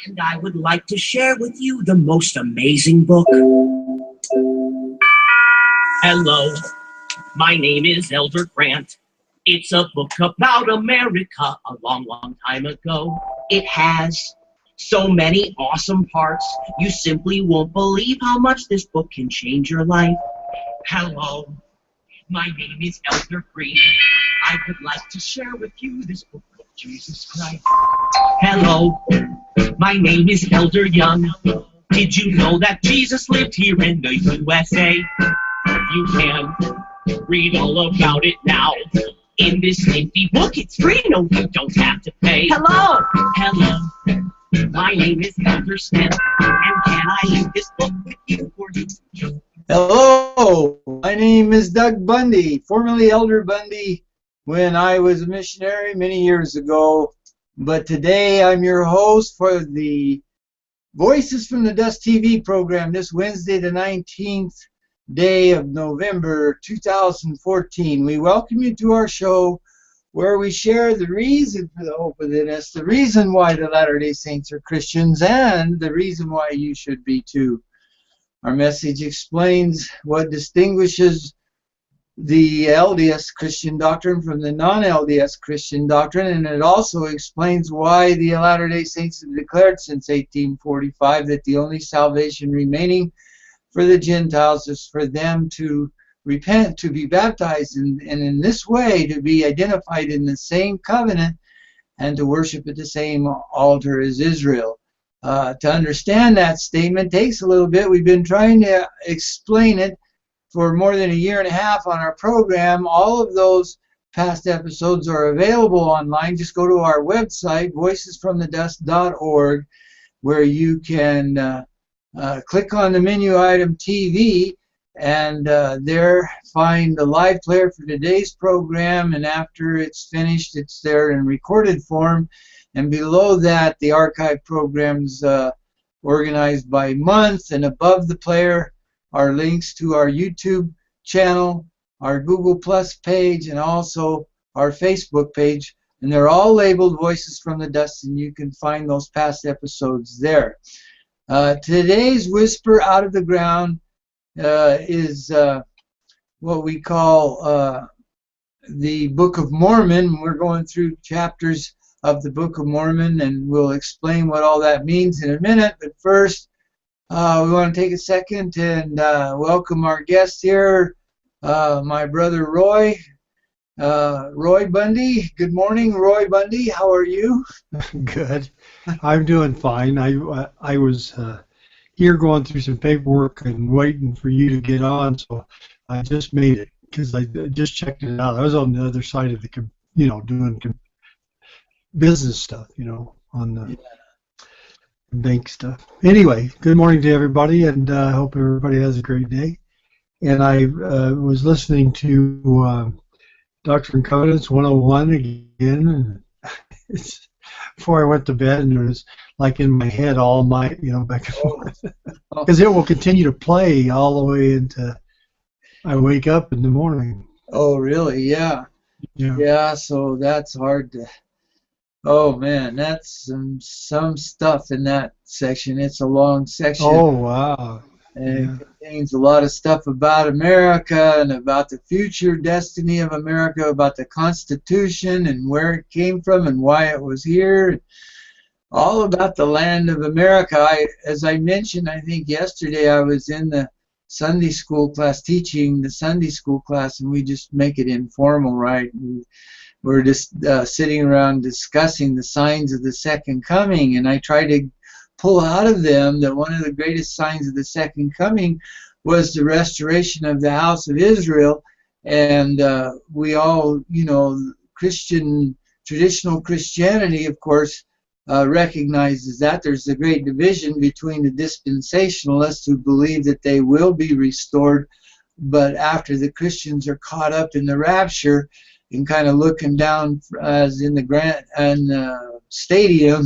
and I would like to share with you the most amazing book. Hello, my name is Elder Grant. It's a book about America a long, long time ago. It has so many awesome parts, you simply won't believe how much this book can change your life. Hello, my name is Elder Green. I would like to share with you this book of Jesus Christ. Hello, my name is Elder Young. Did you know that Jesus lived here in the USA? You can read all about it now. In this nifty book, it's free. No, you don't have to pay. Hello, my name is Elder Smith, and can I leave this book with you for you? Hello, my name is Doug Bundy, formerly Elder Bundy when I was a missionary many years ago. But today I'm your host for the Voices from the Dust TV program this Wednesday, the 19th day of November 2014. We welcome you to our show where we share the reason for the hope within us, the reason why the Latter-day Saints are Christians, and the reason why you should be too. Our message explains what distinguishes the LDS Christian doctrine from the non-LDS Christian doctrine, and it also explains why the Latter-day Saints have declared since 1845 that the only salvation remaining for the Gentiles is for them to repent, to be baptized, and in this way to be identified in the same covenant and to worship at the same altar as Israel. To understand that statement takes a little bit. We've been trying to explain it for more than a year and a half on our program. All of those past episodes are available online. Just go to our website, voicesfromthedust.org, where you can click on the menu item TV and there find the live player for today's program, and after it's finished it's there in recorded form, and below that the archive programs organized by month, and above the player are links to our YouTube channel, our Google Plus page, and also our Facebook page, and they're all labeled Voices from the Dust, and you can find those past episodes there. Today's Whisper Out of the Ground is what we call the Book of Mormon. We're going through chapters of the Book of Mormon, and we'll explain what all that means in a minute. But first, we want to take a second and welcome our guest here, my brother Roy. Roy Bundy. Good morning, Roy Bundy. How are you? Good. I'm doing fine. I was here going through some paperwork and waiting for you to get on, so I just made it because I just checked it out. I was on the other side of the, doing business stuff, on the bank stuff. Anyway, good morning to everybody, and I hope everybody has a great day. And I was listening to Doctrine and Covenants 101 again. It's before I went to bed, and it was like in my head all night, back and forth. Because it will continue to play all the way into I wake up in the morning. Oh, really? Yeah. Yeah, so that's hard to... Oh, man, that's some stuff in that section. It's a long section. Oh, wow. And it contains a lot of stuff about America and about the future destiny of America, about the Constitution and where it came from and why it was here. All about the land of America. As I mentioned, I think yesterday I was in the Sunday school class, teaching the Sunday school class, and we just make it informal, right? We're just sitting around discussing the signs of the second coming, and I try to pull out of them that one of the greatest signs of the second coming was the restoration of the house of Israel. And we all, traditional Christianity, of course, recognizes that. There's a great division between the dispensationalists who believe that they will be restored, but after the Christians are caught up in the rapture and kind of looking down as in the grand and stadium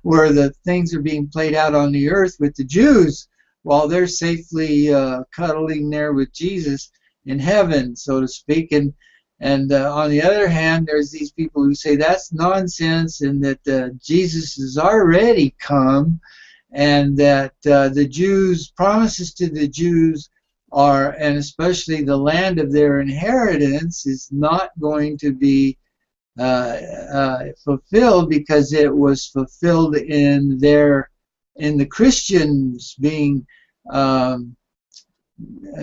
where the things are being played out on the earth with the Jews while they're safely cuddling there with Jesus in heaven, so to speak. And And on the other hand, there's these people who say that's nonsense and that Jesus has already come, and that the Jews, promises to the Jews are, and especially the land of their inheritance, is not going to be fulfilled because it was fulfilled in the Christians being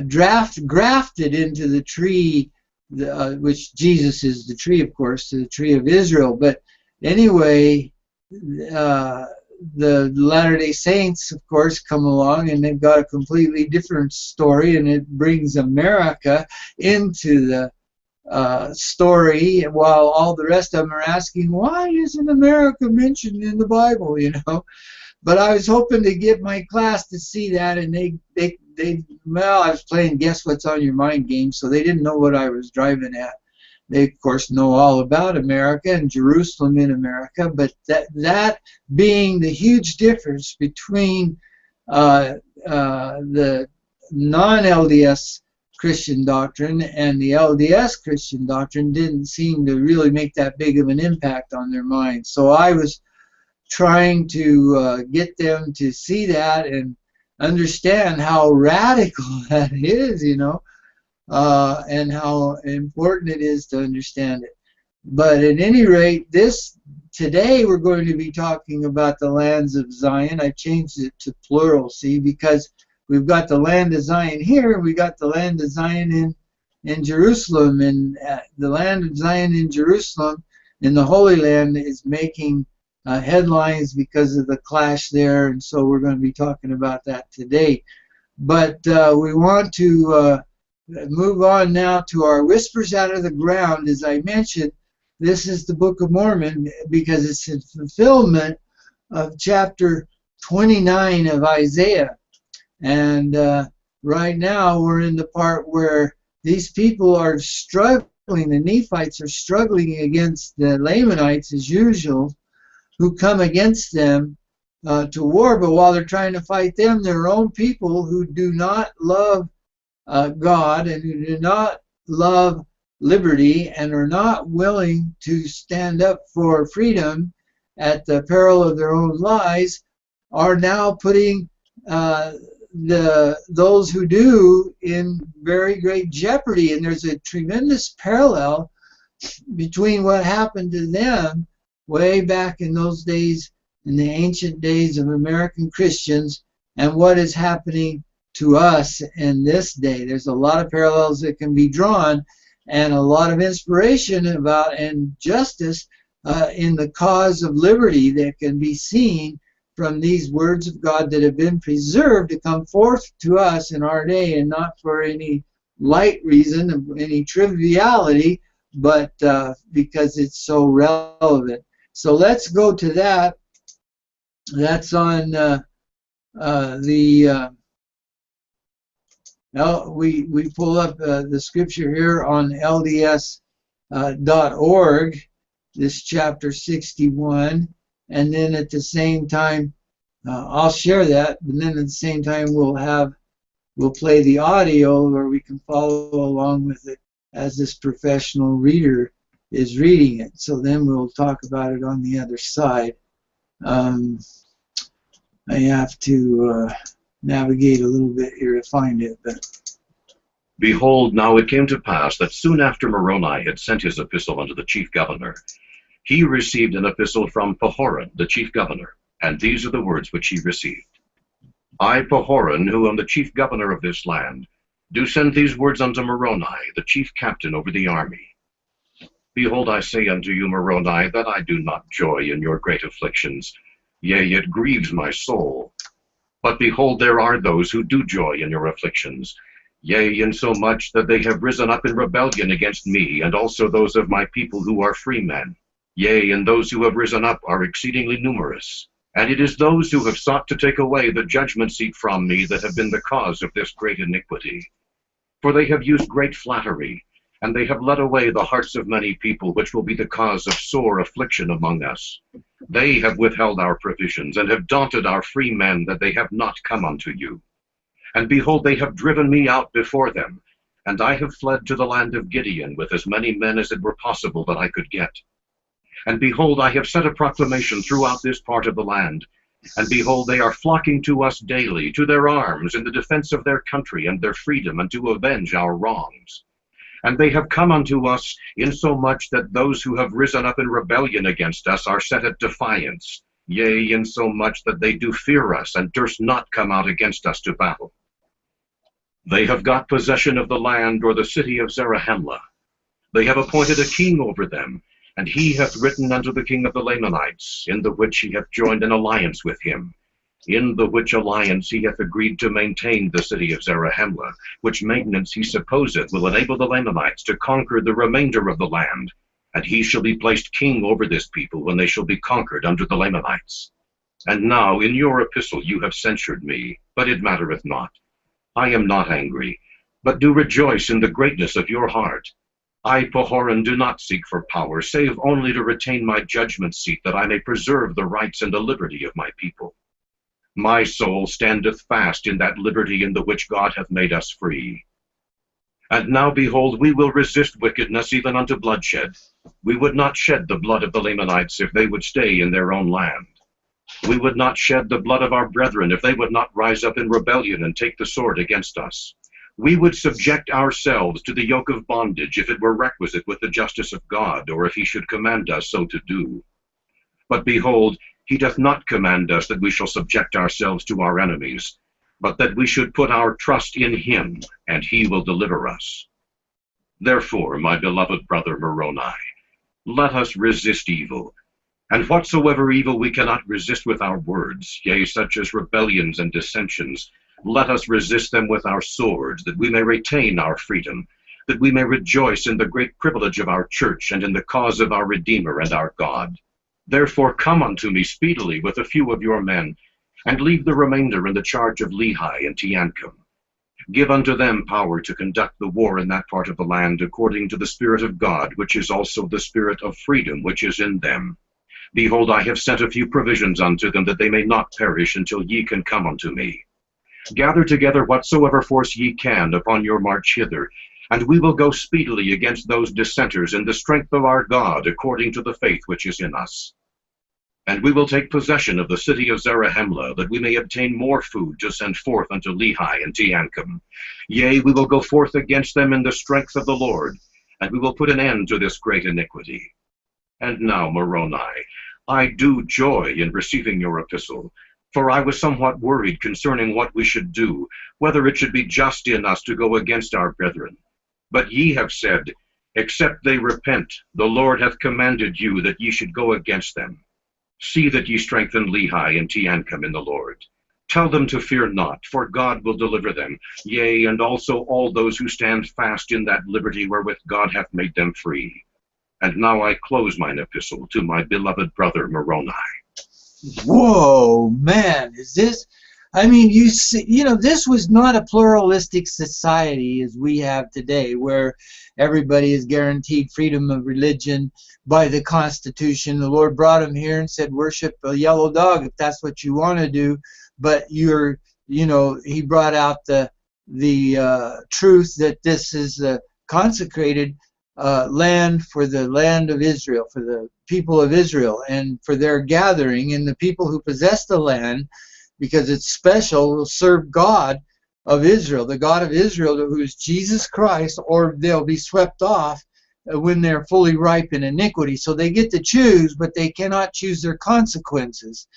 grafted into the tree, which Jesus is the tree, of course, to the tree of Israel. But anyway, the Latter-day Saints, of course, come along, and they've got a completely different story, and it brings America into the story, while all the rest of them are asking, why isn't America mentioned in the Bible, you know? But I was hoping to get my class to see that, and well, I was playing Guess What's on Your Mind game, so they didn't know what I was driving at. They, of course, know all about America and Jerusalem in America, but that being the huge difference between the non-LDS Christian doctrine and the LDS Christian doctrine didn't seem to really make that big of an impact on their minds. So I was trying to get them to see that and understand how radical that is, you know, and how important it is to understand it. But at any rate, today we're going to be talking about the lands of Zion. I changed it to plural, see, because we've got the land of Zion here, and we got the land of Zion in Jerusalem, and the land of Zion in Jerusalem, in the Holy Land, is making headlines because of the clash there, and so we're going to be talking about that today. But we want to move on now to our Whispers Out of the Ground. As I mentioned, this is the Book of Mormon because it's a fulfillment of chapter 29 of Isaiah. And right now we're in the part where these people are struggling, the Nephites are struggling against the Lamanites as usual, who come against them to war, but while they're trying to fight them, their own people who do not love God and who do not love liberty and are not willing to stand up for freedom at the peril of their own lives, are now putting those who do in very great jeopardy. And there's a tremendous parallel between what happened to them way back in those days, in the ancient days of American Christians, and what is happening to us in this day. There's a lot of parallels that can be drawn, and a lot of inspiration about and justice in the cause of liberty that can be seen from these words of God that have been preserved to come forth to us in our day, and not for any light reason, any triviality, but because it's so relevant. So let's go to that. That's on we pull up the scripture here on LDS.org, this chapter 61, and then at the same time, I'll share that, and then at the same time we'll play the audio where we can follow along with it as this professional reader is reading it. So then we'll talk about it on the other side. I have to navigate a little bit here to find it. But behold, now it came to pass that soon after Moroni had sent his epistle unto the chief governor, he received an epistle from Pahoran, the chief governor, and these are the words which he received. I, Pahoran, who am the chief governor of this land, do send these words unto Moroni, the chief captain over the army. Behold, I say unto you, Moroni, that I do not joy in your great afflictions, yea, it grieves my soul. But behold, there are those who do joy in your afflictions, yea, insomuch that they have risen up in rebellion against me, and also those of my people who are free men. Yea, and those who have risen up are exceedingly numerous. And it is those who have sought to take away the judgment seat from me that have been the cause of this great iniquity. For they have used great flattery, and they have led away the hearts of many people, which will be the cause of sore affliction among us. They have withheld our provisions, and have daunted our free men, that they have not come unto you. And behold, they have driven me out before them, and I have fled to the land of Gideon with as many men as it were possible that I could get. And behold, I have set a proclamation throughout this part of the land, and behold, they are flocking to us daily, to their arms, in the defense of their country and their freedom, and to avenge our wrongs. And they have come unto us insomuch that those who have risen up in rebellion against us are set at defiance, yea, insomuch that they do fear us, and durst not come out against us to battle. They have got possession of the land, or the city of Zarahemla. They have appointed a king over them, and he hath written unto the king of the Lamanites, in the which he hath joined an alliance with him. In the which alliance he hath agreed to maintain the city of Zarahemla, which maintenance he supposeth will enable the Lamanites to conquer the remainder of the land, and he shall be placed king over this people when they shall be conquered under the Lamanites. And now in your epistle you have censured me, but it mattereth not. I am not angry, but do rejoice in the greatness of your heart. I, Pahoran, do not seek for power, save only to retain my judgment seat, that I may preserve the rights and the liberty of my people. My soul standeth fast in that liberty in the which God hath made us free. And now, behold, we will resist wickedness even unto bloodshed. We would not shed the blood of the Lamanites if they would stay in their own land. We would not shed the blood of our brethren if they would not rise up in rebellion and take the sword against us. We would subject ourselves to the yoke of bondage if it were requisite with the justice of God, or if he should command us so to do. But behold, he doth not command us that we shall subject ourselves to our enemies, but that we should put our trust in him, and he will deliver us. Therefore, my beloved brother Moroni, let us resist evil. And whatsoever evil we cannot resist with our words, yea, such as rebellions and dissensions, let us resist them with our swords, that we may retain our freedom, that we may rejoice in the great privilege of our church and in the cause of our Redeemer and our God. Therefore come unto me speedily with a few of your men, and leave the remainder in the charge of Lehi and Teancum. Give unto them power to conduct the war in that part of the land according to the Spirit of God, which is also the Spirit of freedom which is in them. Behold, I have sent a few provisions unto them, that they may not perish until ye can come unto me. Gather together whatsoever force ye can upon your march hither, and we will go speedily against those dissenters in the strength of our God, according to the faith which is in us. And we will take possession of the city of Zarahemla, that we may obtain more food to send forth unto Lehi and Teancum. Yea, we will go forth against them in the strength of the Lord, and we will put an end to this great iniquity. And now, Moroni, I do joy in receiving your epistle, for I was somewhat worried concerning what we should do, whether it should be just in us to go against our brethren. But ye have said, except they repent, the Lord hath commanded you that ye should go against them. See that ye strengthen Lehi and Teancum in the Lord. Tell them to fear not, for God will deliver them, yea, and also all those who stand fast in that liberty wherewith God hath made them free. And now I close mine epistle to my beloved brother Moroni. Whoa, man, is this, I mean, you see, this was not a pluralistic society as we have today, where everybody is guaranteed freedom of religion by the Constitution. The Lord brought him here and said, worship a yellow dog if that's what you want to do, but he brought out the truth that this is a consecrated land for the land of Israel, for the people of Israel, and for their gathering, and the people who possess the land, because it's special, will serve God of Israel, the God of Israel, who is Jesus Christ, or they'll be swept off when they're fully ripe in iniquity. So they get to choose, but they cannot choose their consequences.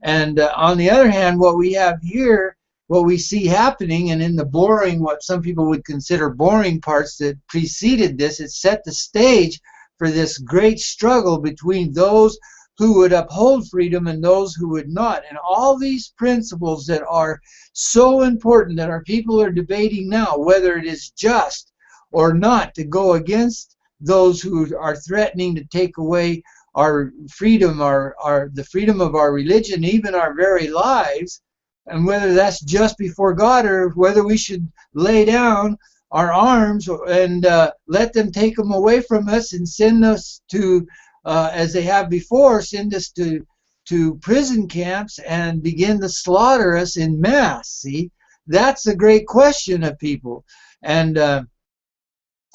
And on the other hand, what we have here, what we see happening, and in the boring, what some people would consider boring parts that preceded this, it set the stage for this great struggle between those who would uphold freedom and those who would not. And all these principles that are so important that our people are debating now, whether it is just or not to go against those who are threatening to take away our freedom, the freedom of our religion, even our very lives, and whether that's just before God, or whether we should lay down our arms and let them take them away from us and send us to, as they have before, send us to prison camps and begin to slaughter us in mass. See, that's a great question of people. And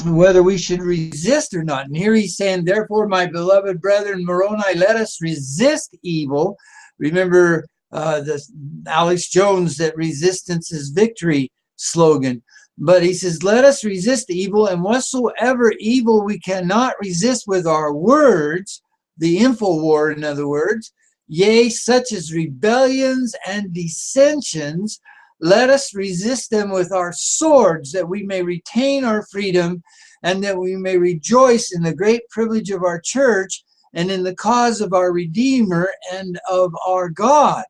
whether we should resist or not. And here he's saying, therefore, my beloved brethren, Moroni, let us resist evil. Remember the Alex Jones, that resistance is victory slogan. But he says, let us resist evil, and whatsoever evil we cannot resist with our words, the info war, in other words, yea, such as rebellions and dissensions, let us resist them with our swords, that we may retain our freedom, and that we may rejoice in the great privilege of our church, and in the cause of our Redeemer and of our God.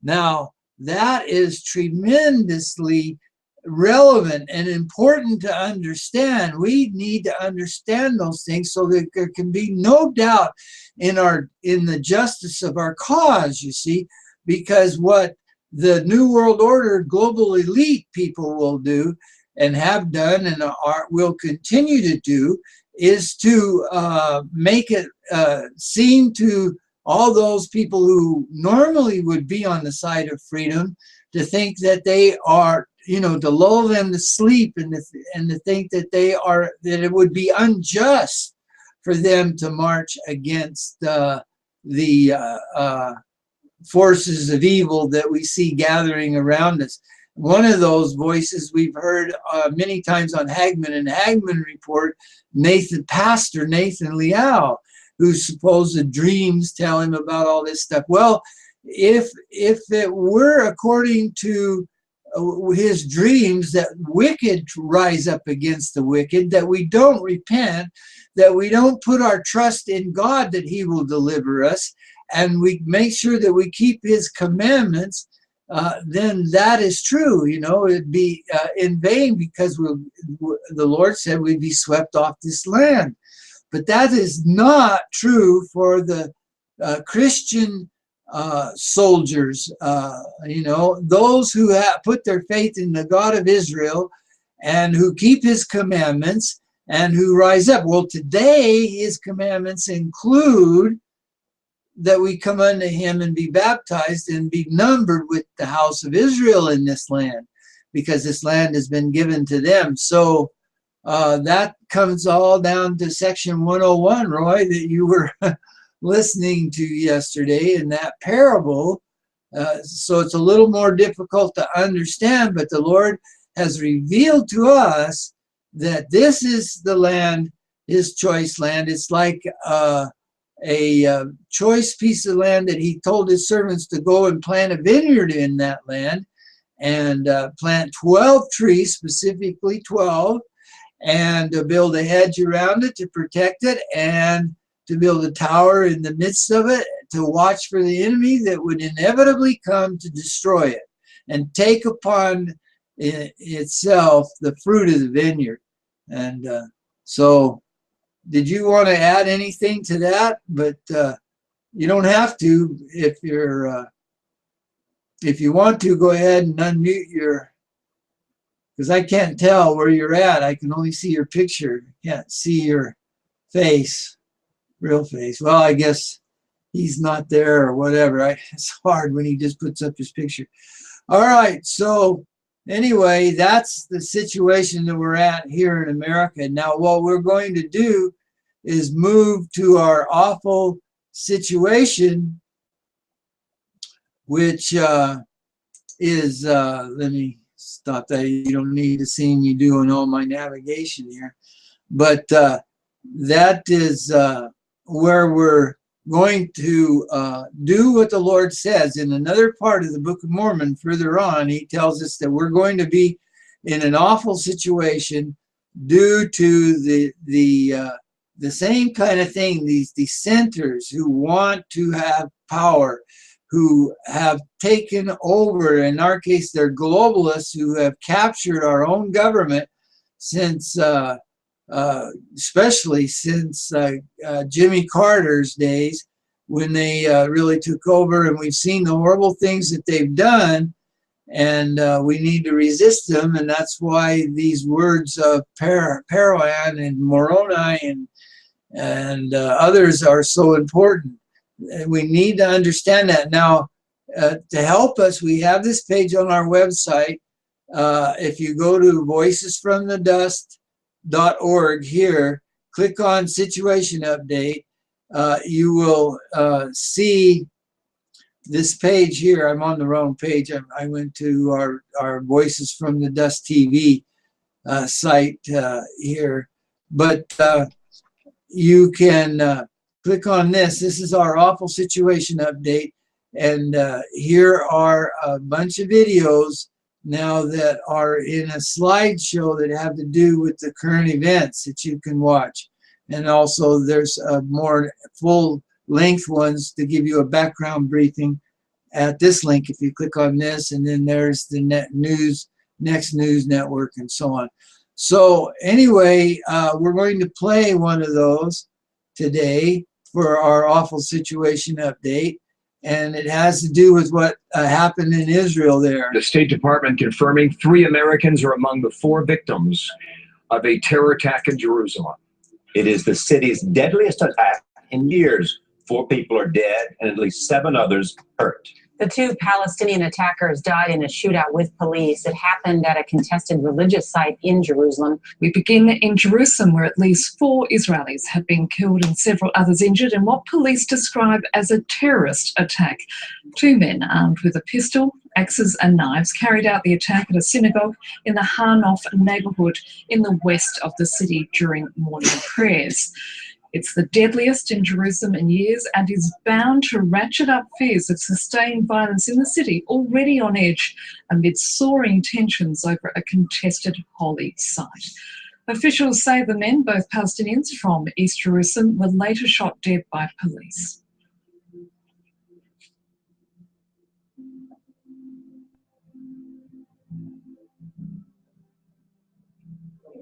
Now, that is tremendously relevant and important to understand. We need to understand those things so that there can be no doubt in the justice of our cause, you see, because what the New World Order global elite people will do and have done and will continue to do is to make it seem to all those people who normally would be on the side of freedom to think that they are, to lull them to sleep, and to think that that it would be unjust for them to march against the forces of evil that we see gathering around us. One of those voices we've heard many times on Hagman and Hagman Report, Pastor Nathan Liao, whose supposed dreams tell him about all this stuff. Well, if it were according to his dreams that wicked rise up against the wicked, that we don't repent, that we don't put our trust in God that he will deliver us, and we make sure that we keep his commandments, then that is true. It'd be in vain, because the Lord said we'd be swept off this land. But that is not true for the Christian soldiers, those who have put their faith in the God of Israel and who keep his commandments and who rise up. Well, today his commandments include that we come unto him and be baptized and be numbered with the house of Israel in this land, because this land has been given to them. So that comes all down to section 101, Roy, that you were listening to yesterday in that parable. So it's a little more difficult to understand, but the Lord has revealed to us that this is the land, his choice land. It's like a choice piece of land that he told his servants to go and plant a vineyard in that land, and plant 12 trees, specifically 12, and to build a hedge around it to protect it, and to build a tower in the midst of it to watch for the enemy that would inevitably come to destroy it and take upon itself the fruit of the vineyard. And so did you want to add anything to that? But you don't have to. If you want to, go ahead and unmute because I can't tell where you're at. I can only see your picture. Can't see your face, real face. Well, I guess he's not there or whatever. It's hard when he just puts up his picture. All right, so anyway, that's the situation that we're at here in America. Now, what we're going to do is move to our awful situation, which is, let me stop that. You don't need to see me doing all my navigation here. But that is where we're going to do what the Lord says. In another part of the Book of Mormon, further on, he tells us that we're going to be in an awful situation due to the same kind of thing, these dissenters who want to have power, who have taken over. In our case, they're globalists who have captured our own government since especially since Jimmy Carter's days, when they really took over, and we've seen the horrible things that they've done, and we need to resist them. And that's why these words of Paroan and Moroni and others are so important. We need to understand that. Now, to help us, we have this page on our website. If you go to Voices from the Dust, .org here, click on Situation Update. You will see this page here. I'm on the wrong page. I went to our Voices from the Dust TV site here. But you can click on this. This is our awful situation update. And here are a bunch of videos now that are in a slideshow that have to do with the current events that you can watch. And also there's more full-length ones to give you a background briefing at this link if you click on this. And then there's the Next News Network and so on. So anyway, we're going to play one of those today for our awful situation update. And it has to do with what happened in Israel there. The State Department confirming 3 Americans are among the 4 victims of a terror attack in Jerusalem. It is the city's deadliest attack in years. 4 people are dead and at least 7 others hurt. The 2 Palestinian attackers died in a shootout with police. It happened at a contested religious site in Jerusalem. We begin in Jerusalem, where at least 4 Israelis have been killed and several others injured in what police describe as a terrorist attack. 2 men armed with a pistol, axes and knives carried out the attack at a synagogue in the Hanof neighbourhood in the west of the city during morning prayers. It's the deadliest in Jerusalem in years and is bound to ratchet up fears of sustained violence in the city, already on edge amid soaring tensions over a contested holy site. Officials say the men, both Palestinians from East Jerusalem, were later shot dead by police.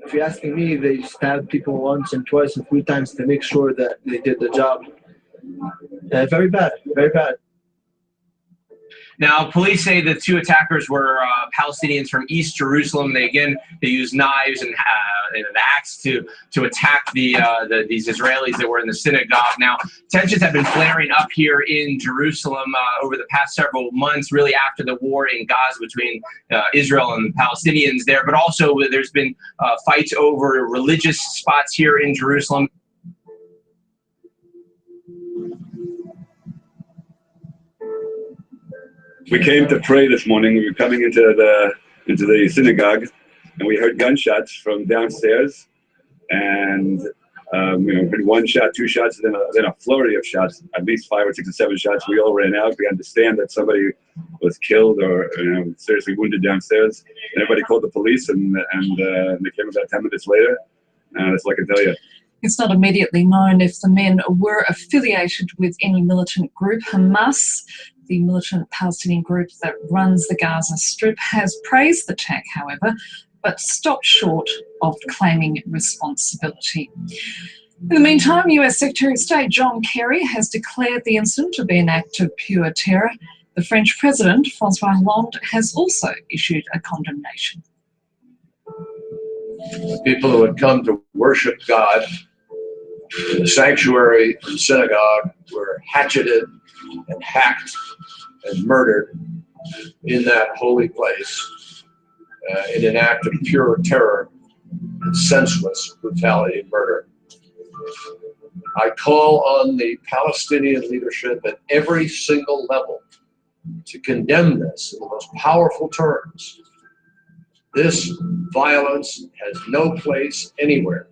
If you're asking me, they stabbed people once and twice and 3 times to make sure that they did the job. Very bad, very bad. Now, police say the 2 attackers were Palestinians from East Jerusalem. They used knives and an axe to attack these Israelis that were in the synagogue. Now, tensions have been flaring up here in Jerusalem over the past several months, really after the war in Gaza between Israel and the Palestinians there. But also, there's been fights over religious spots here in Jerusalem. We came to pray this morning. We were coming into the synagogue, and we heard gunshots from downstairs, and heard 1 shot, 2 shots, then a flurry of shots, at least 5 or 6 or 7 shots. We all ran out. We understand that somebody was killed or seriously wounded downstairs. And everybody called the police, and they came about 10 minutes later. That's all I can tell you. It's not immediately known if the men were affiliated with any militant group. Hamas, the militant Palestinian group that runs the Gaza Strip, has praised the attack, however, but stopped short of claiming responsibility. In the meantime, US Secretary of State John Kerry has declared the incident to be an act of pure terror. The French President, François Hollande, has also issued a condemnation. People who had come to worship God in the sanctuary and synagogue were hatcheted and hacked and murdered in that holy place in an act of pure terror and senseless brutality and murder. I call on the Palestinian leadership at every single level to condemn this in the most powerful terms. This violence has no place anywhere.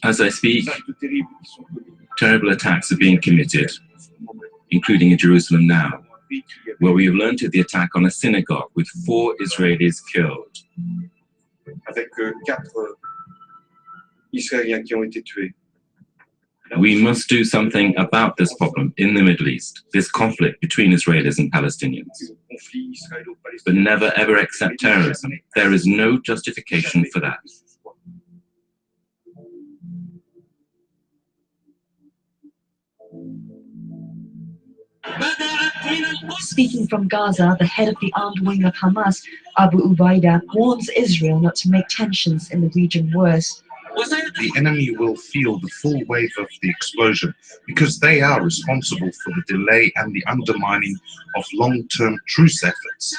As I speak, terrible attacks are being committed, including in Jerusalem now, where we have learned of the attack on a synagogue with 4 Israelis killed. We must do something about this problem in the Middle East, this conflict between Israelis and Palestinians. But never ever accept terrorism. There is no justification for that. Speaking from Gaza, the head of the armed wing of Hamas, Abu Ubaidah, warns Israel not to make tensions in the region worse. The enemy will feel the full wave of the explosion because they are responsible for the delay and the undermining of long-term truce efforts.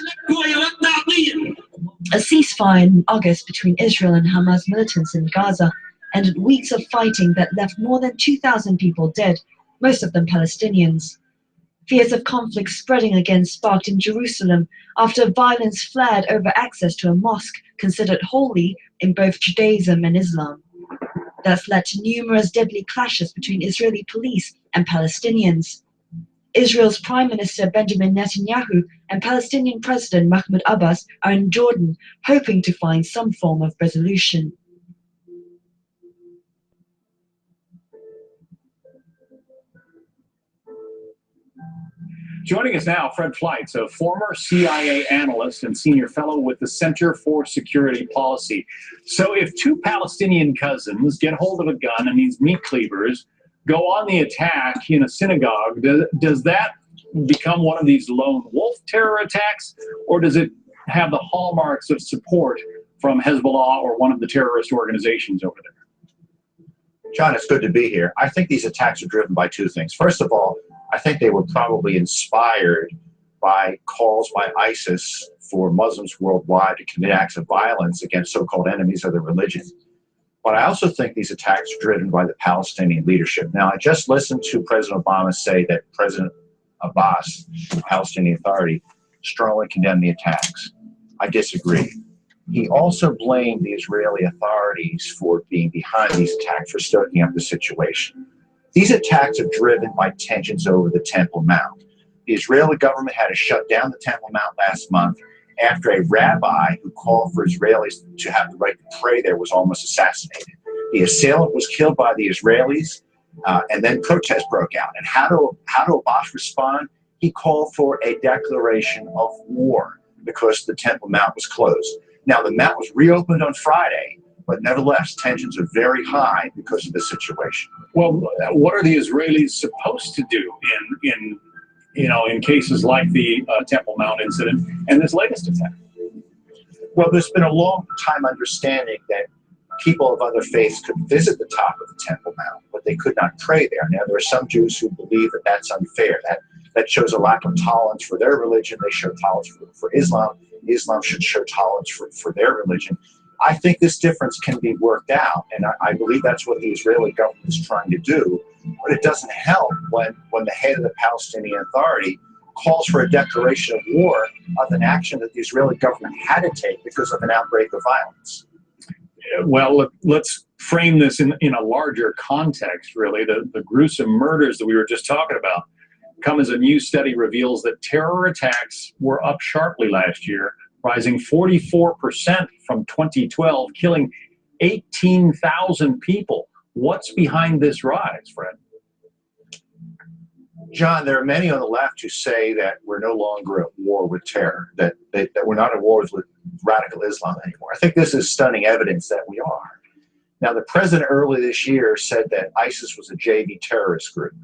A ceasefire in August between Israel and Hamas militants in Gaza ended weeks of fighting that left more than 2,000 people dead, most of them Palestinians. Fears of conflict spreading again sparked in Jerusalem after violence flared over access to a mosque considered holy in both Judaism and Islam. That's led to numerous deadly clashes between Israeli police and Palestinians. Israel's Prime Minister Benjamin Netanyahu and Palestinian President Mahmoud Abbas are in Jordan, hoping to find some form of resolution. Joining us now, Fred Fleitz, a former CIA analyst and senior fellow with the Center for Security Policy. So if two Palestinian cousins get hold of a gun and these meat cleavers go on the attack in a synagogue, does that become one of these lone wolf terror attacks, or does it have the hallmarks of support from Hezbollah or one of the terrorist organizations over there? John, it's good to be here. I think these attacks are driven by two things. First of all, I think they were probably inspired by calls by ISIS for Muslims worldwide to commit acts of violence against so-called enemies of their religion. But I also think these attacks are driven by the Palestinian leadership. Now, I just listened to President Obama say that President Abbas, the Palestinian Authority, strongly condemned the attacks. I disagree. He also blamed the Israeli authorities for being behind these attacks, for stoking up the situation. These attacks are driven by tensions over the Temple Mount. The Israeli government had to shut down the Temple Mount last month after a rabbi who called for Israelis to have the right to pray there was almost assassinated. The assailant was killed by the Israelis, and then protests broke out. And how do Abbas respond? He called for a declaration of war because the Temple Mount was closed. Now, the Mount was reopened on Friday, but nevertheless, tensions are very high because of the situation. Well, what are the Israelis supposed to do in cases like the Temple Mount incident and this latest attack? Well, there's been a long time understanding that people of other faiths could visit the top of the Temple Mount, but they could not pray there. Now, there are some Jews who believe that that's unfair. That shows a lack of tolerance for their religion. They show tolerance for Islam. Islam should show tolerance for their religion. I think this difference can be worked out, and I believe that's what the Israeli government is trying to do. But it doesn't help when the head of the Palestinian Authority calls for a declaration of war of an action that the Israeli government had to take because of an outbreak of violence. Well, let's frame this in a larger context, really. The gruesome murders that we were just talking about come as a new study reveals that terror attacks were up sharply last year, rising 44% from 2012, killing 18,000 people. What's behind this rise, Fred? John, there are many on the left who say that we're no longer at war with terror, that we're not at war with radical Islam anymore. I think this is stunning evidence that we are. Now, the president earlier this year said that ISIS was a JV terrorist group.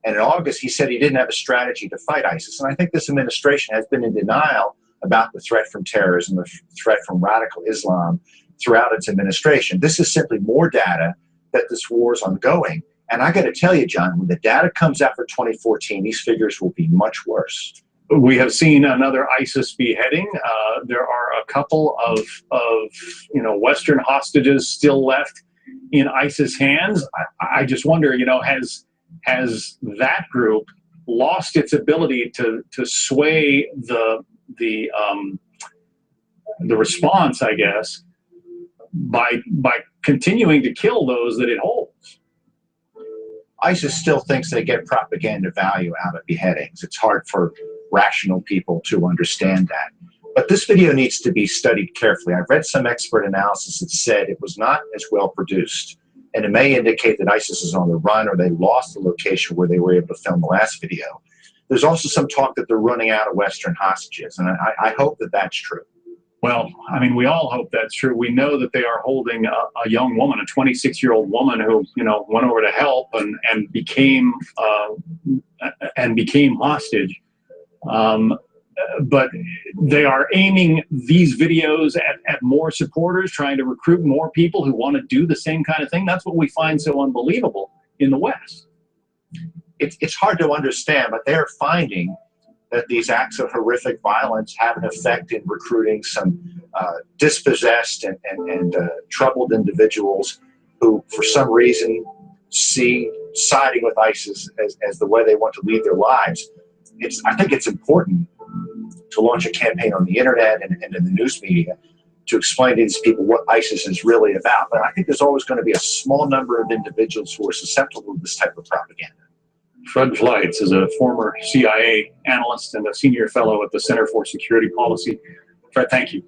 And in August, he said he didn't have a strategy to fight ISIS. And I think this administration has been in denial about the threat from terrorism, the threat from radical Islam throughout its administration. This is simply more data that this war is ongoing. And I got to tell you, John, when the data comes out for 2014, these figures will be much worse. We have seen another ISIS beheading. There are a couple of Western hostages still left in ISIS hands. I just wonder, has that group lost its ability to sway the response, I guess, by continuing to kill those that it holds? ISIS still thinks they get propaganda value out of beheadings. It's hard for rational people to understand that. But this video needs to be studied carefully. I've read some expert analysis that said it was not as well produced, and it may indicate that ISIS is on the run or they lost the location where they were able to film the last video. There's also some talk that they're running out of Western hostages, and I hope that that's true. Well, I mean, we all hope that's true. We know that they are holding a young woman, a 26-year-old woman who, went over to help and became hostage. But they are aiming these videos at more supporters, trying to recruit more people who want to do the same kind of thing. That's what we find so unbelievable in the West. It's hard to understand, but they're finding that these acts of horrific violence have an effect in recruiting some dispossessed and troubled individuals who, for some reason, see siding with ISIS as the way they want to lead their lives. I think it's important to launch a campaign on the internet and in the news media to explain to these people what ISIS is really about. But I think there's always going to be a small number of individuals who are susceptible to this type of propaganda. Fred Fleitz is a former CIA analyst and a senior fellow at the Center for Security Policy. Fred, thank you.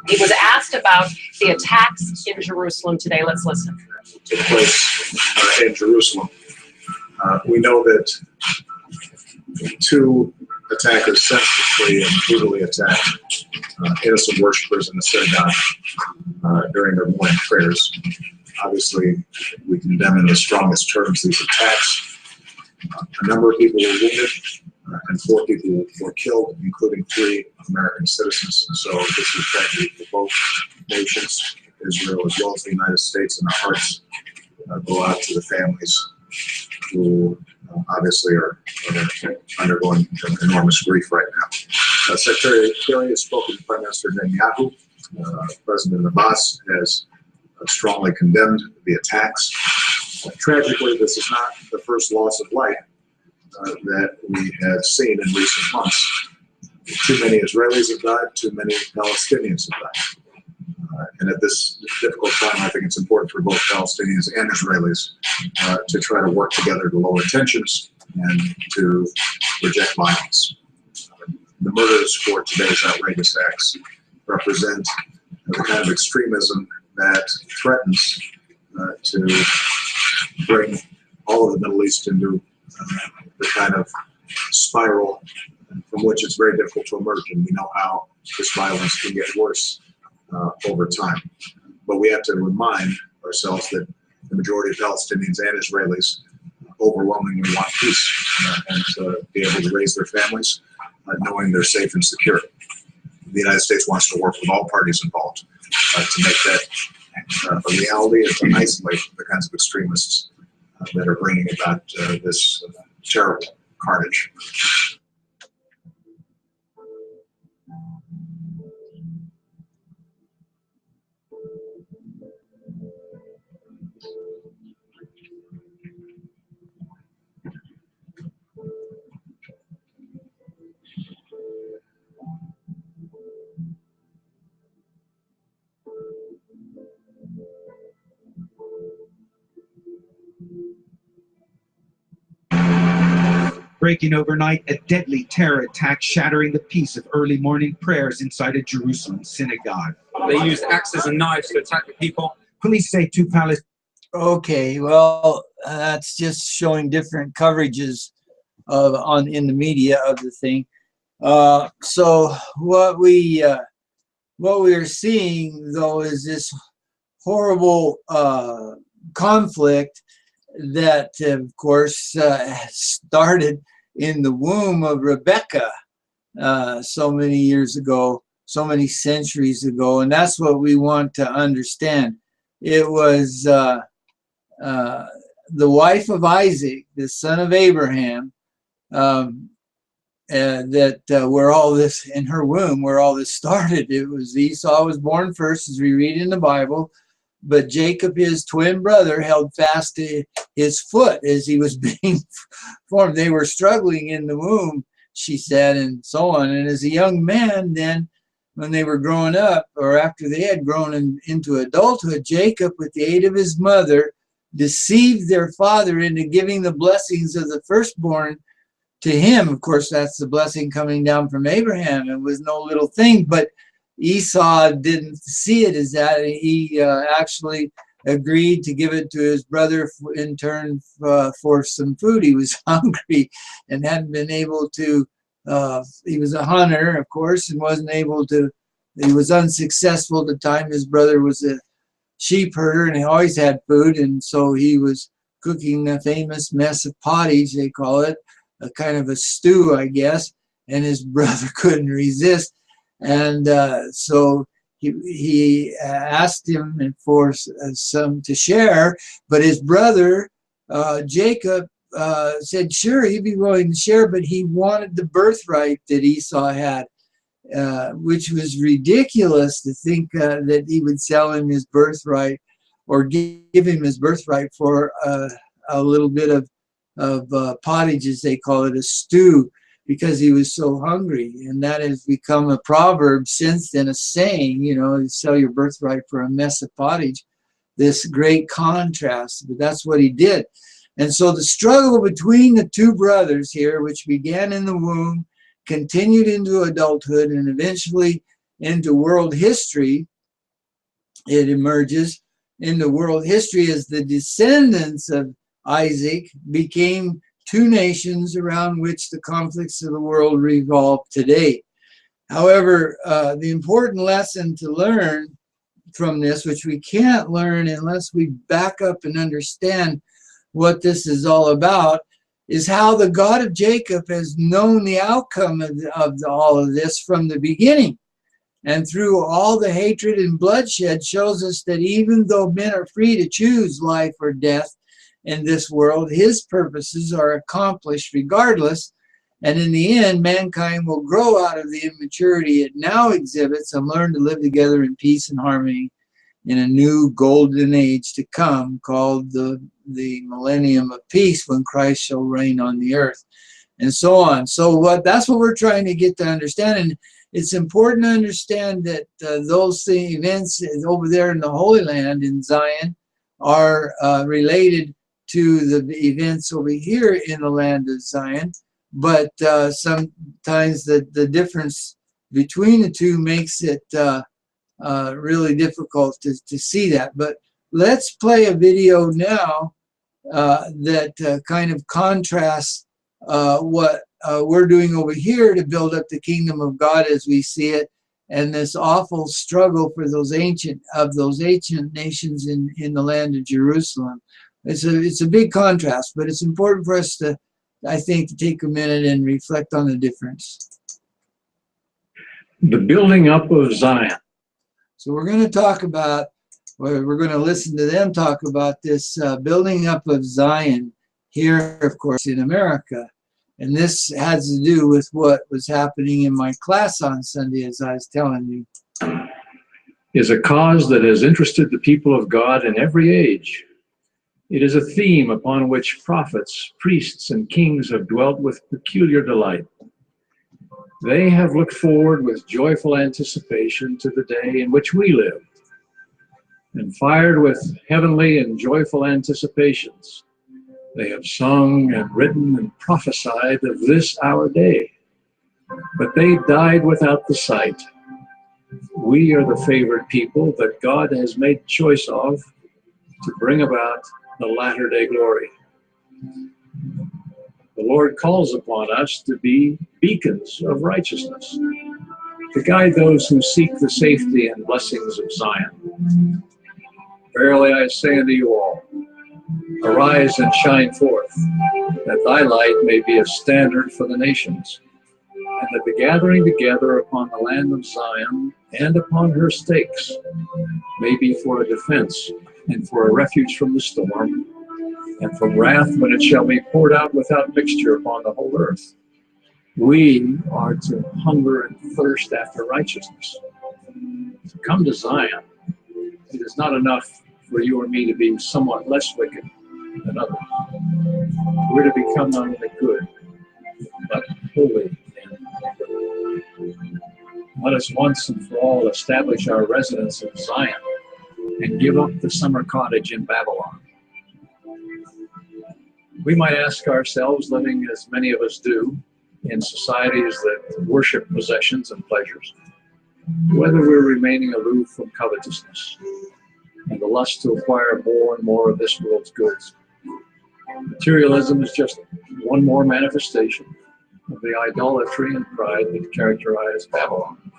He was asked about the attacks in Jerusalem today. Let's listen. Took place in Jerusalem. We know that two attackers senselessly and brutally attacked innocent worshipers in the synagogue during their morning prayers. Obviously, we condemn in the strongest terms these attacks. A number of people were wounded and 4 people were killed, including 3 American citizens. So this is tragedy for both nations, Israel as well as the United States, and our hearts go out to the families who obviously are undergoing enormous grief right now. Secretary Kerry has spoken to Prime Minister Netanyahu. President Abbas has strongly condemned the attacks. Tragically, this is not the first loss of life that we have seen in recent months. Too many Israelis have died, too many Palestinians have died. And at this difficult time, I think it's important for both Palestinians and Israelis to try to work together to lower tensions and to reject violence. The murders for today's outrageous acts represent the kind of extremism that threatens to bring all of the Middle East into the kind of spiral from which it's very difficult to emerge. And we know how this violence can get worse over time. But we have to remind ourselves that the majority of Palestinians and Israelis overwhelmingly want peace and to be able to raise their families knowing they're safe and secure. The United States wants to work with all parties involved to make that a reality and to isolate the kinds of extremists that are bringing about this terrible carnage. Breaking overnight, a deadly terror attack shattering the peace of early morning prayers inside a Jerusalem synagogue. They used axes and knives to attack the people. Police say 2 Palestinians. Okay, well, that's just showing different coverages in the media of the thing. So what we are seeing though is this horrible conflict that, of course, started in the womb of Rebecca so many years ago, so many centuries ago, and that's what we want to understand. It was the wife of Isaac, the son of Abraham, that where all this, in her womb, where all this started. It was Esau was born first, as we read in the Bible, but Jacob, his twin brother, held fast to his foot as he was being formed. They were struggling in the womb, she said, and so on. And as a young man, then, when they were growing up, or after they had grown into adulthood, Jacob, with the aid of his mother, deceived their father into giving the blessings of the firstborn to him. Of course, that's the blessing coming down from Abraham. It was no little thing, but Esau didn't see it as that. He actually agreed to give it to his brother in turn for some food. He was hungry and hadn't been able to, he was a hunter, of course, and wasn't able to, he was unsuccessful at the time. His brother was a sheep herder and he always had food, and so he was cooking the famous mess of pottage, they call it, a kind of a stew, I guess, and his brother couldn't resist. And so he asked him for some to share, but his brother Jacob said sure, he'd be willing to share, but he wanted the birthright that Esau had, which was ridiculous to think that he would sell him his birthright or give him his birthright for a little bit of pottage, as they call it, a stew, because he was so hungry. And that has become a proverb since then, a saying, you know, sell your birthright for a mess of pottage. This great contrast, but that's what he did. And so the struggle between the two brothers here, which began in the womb, continued into adulthood, and eventually into world history, it emerges into world history as the descendants of Isaac became two nations around which the conflicts of the world revolve today. However, the important lesson to learn from this, which we can't learn unless we back up and understand what this is all about, is how the God of Jacob has known the outcome of all of this from the beginning. And through all the hatred and bloodshed shows us that even though men are free to choose life or death in this world, his purposes are accomplished regardless. And in the end, mankind will grow out of the immaturity it now exhibits and learn to live together in peace and harmony in a new golden age to come, called the millennium of peace, when Christ shall reign on the earth, and so on. So that's what we're trying to get to understand. And it's important to understand that those events over there in the Holy Land in Zion are related to the events over here in the land of Zion. But sometimes the difference between the two makes it really difficult to see that. But let's play a video now that kind of contrasts what we're doing over here to build up the kingdom of God as we see it, and this awful struggle for those ancient nations in the land of Jerusalem. It's a big contrast, but it's important for us to, I think, to take a minute and reflect on the difference. The building up of Zion. So we're going to talk about, or we're going to listen to them talk about this building up of Zion here, of course, in America. And this has to do with what was happening in my class on Sunday, as I was telling you. Is a cause that has interested the people of God in every age. It is a theme upon which prophets, priests, and kings have dwelt with peculiar delight. They have looked forward with joyful anticipation to the day in which we live, and fired with heavenly and joyful anticipations, they have sung and written and prophesied of this our day. But they died without the sight. We are the favored people that God has made choice of to bring about the latter day glory. The Lord calls upon us to be beacons of righteousness, to guide those who seek the safety and blessings of Zion. Verily I say unto you all, arise and shine forth, that thy light may be a standard for the nations, and that the gathering together upon the land of Zion and upon her stakes may be for a defense and for a refuge from the storm, and from wrath when it shall be poured out without mixture upon the whole earth. We are to hunger and thirst after righteousness. To come to Zion, it is not enough for you or me to be somewhat less wicked than others. We're to become not only good, but holy and good. Let us once and for all establish our residence in Zion and give up the summer cottage in Babylon. We might ask ourselves, living as many of us do in societies that worship possessions and pleasures, whether we're remaining aloof from covetousness and the lust to acquire more and more of this world's goods. Materialism is just one more manifestation of the idolatry and pride that characterize Babylon.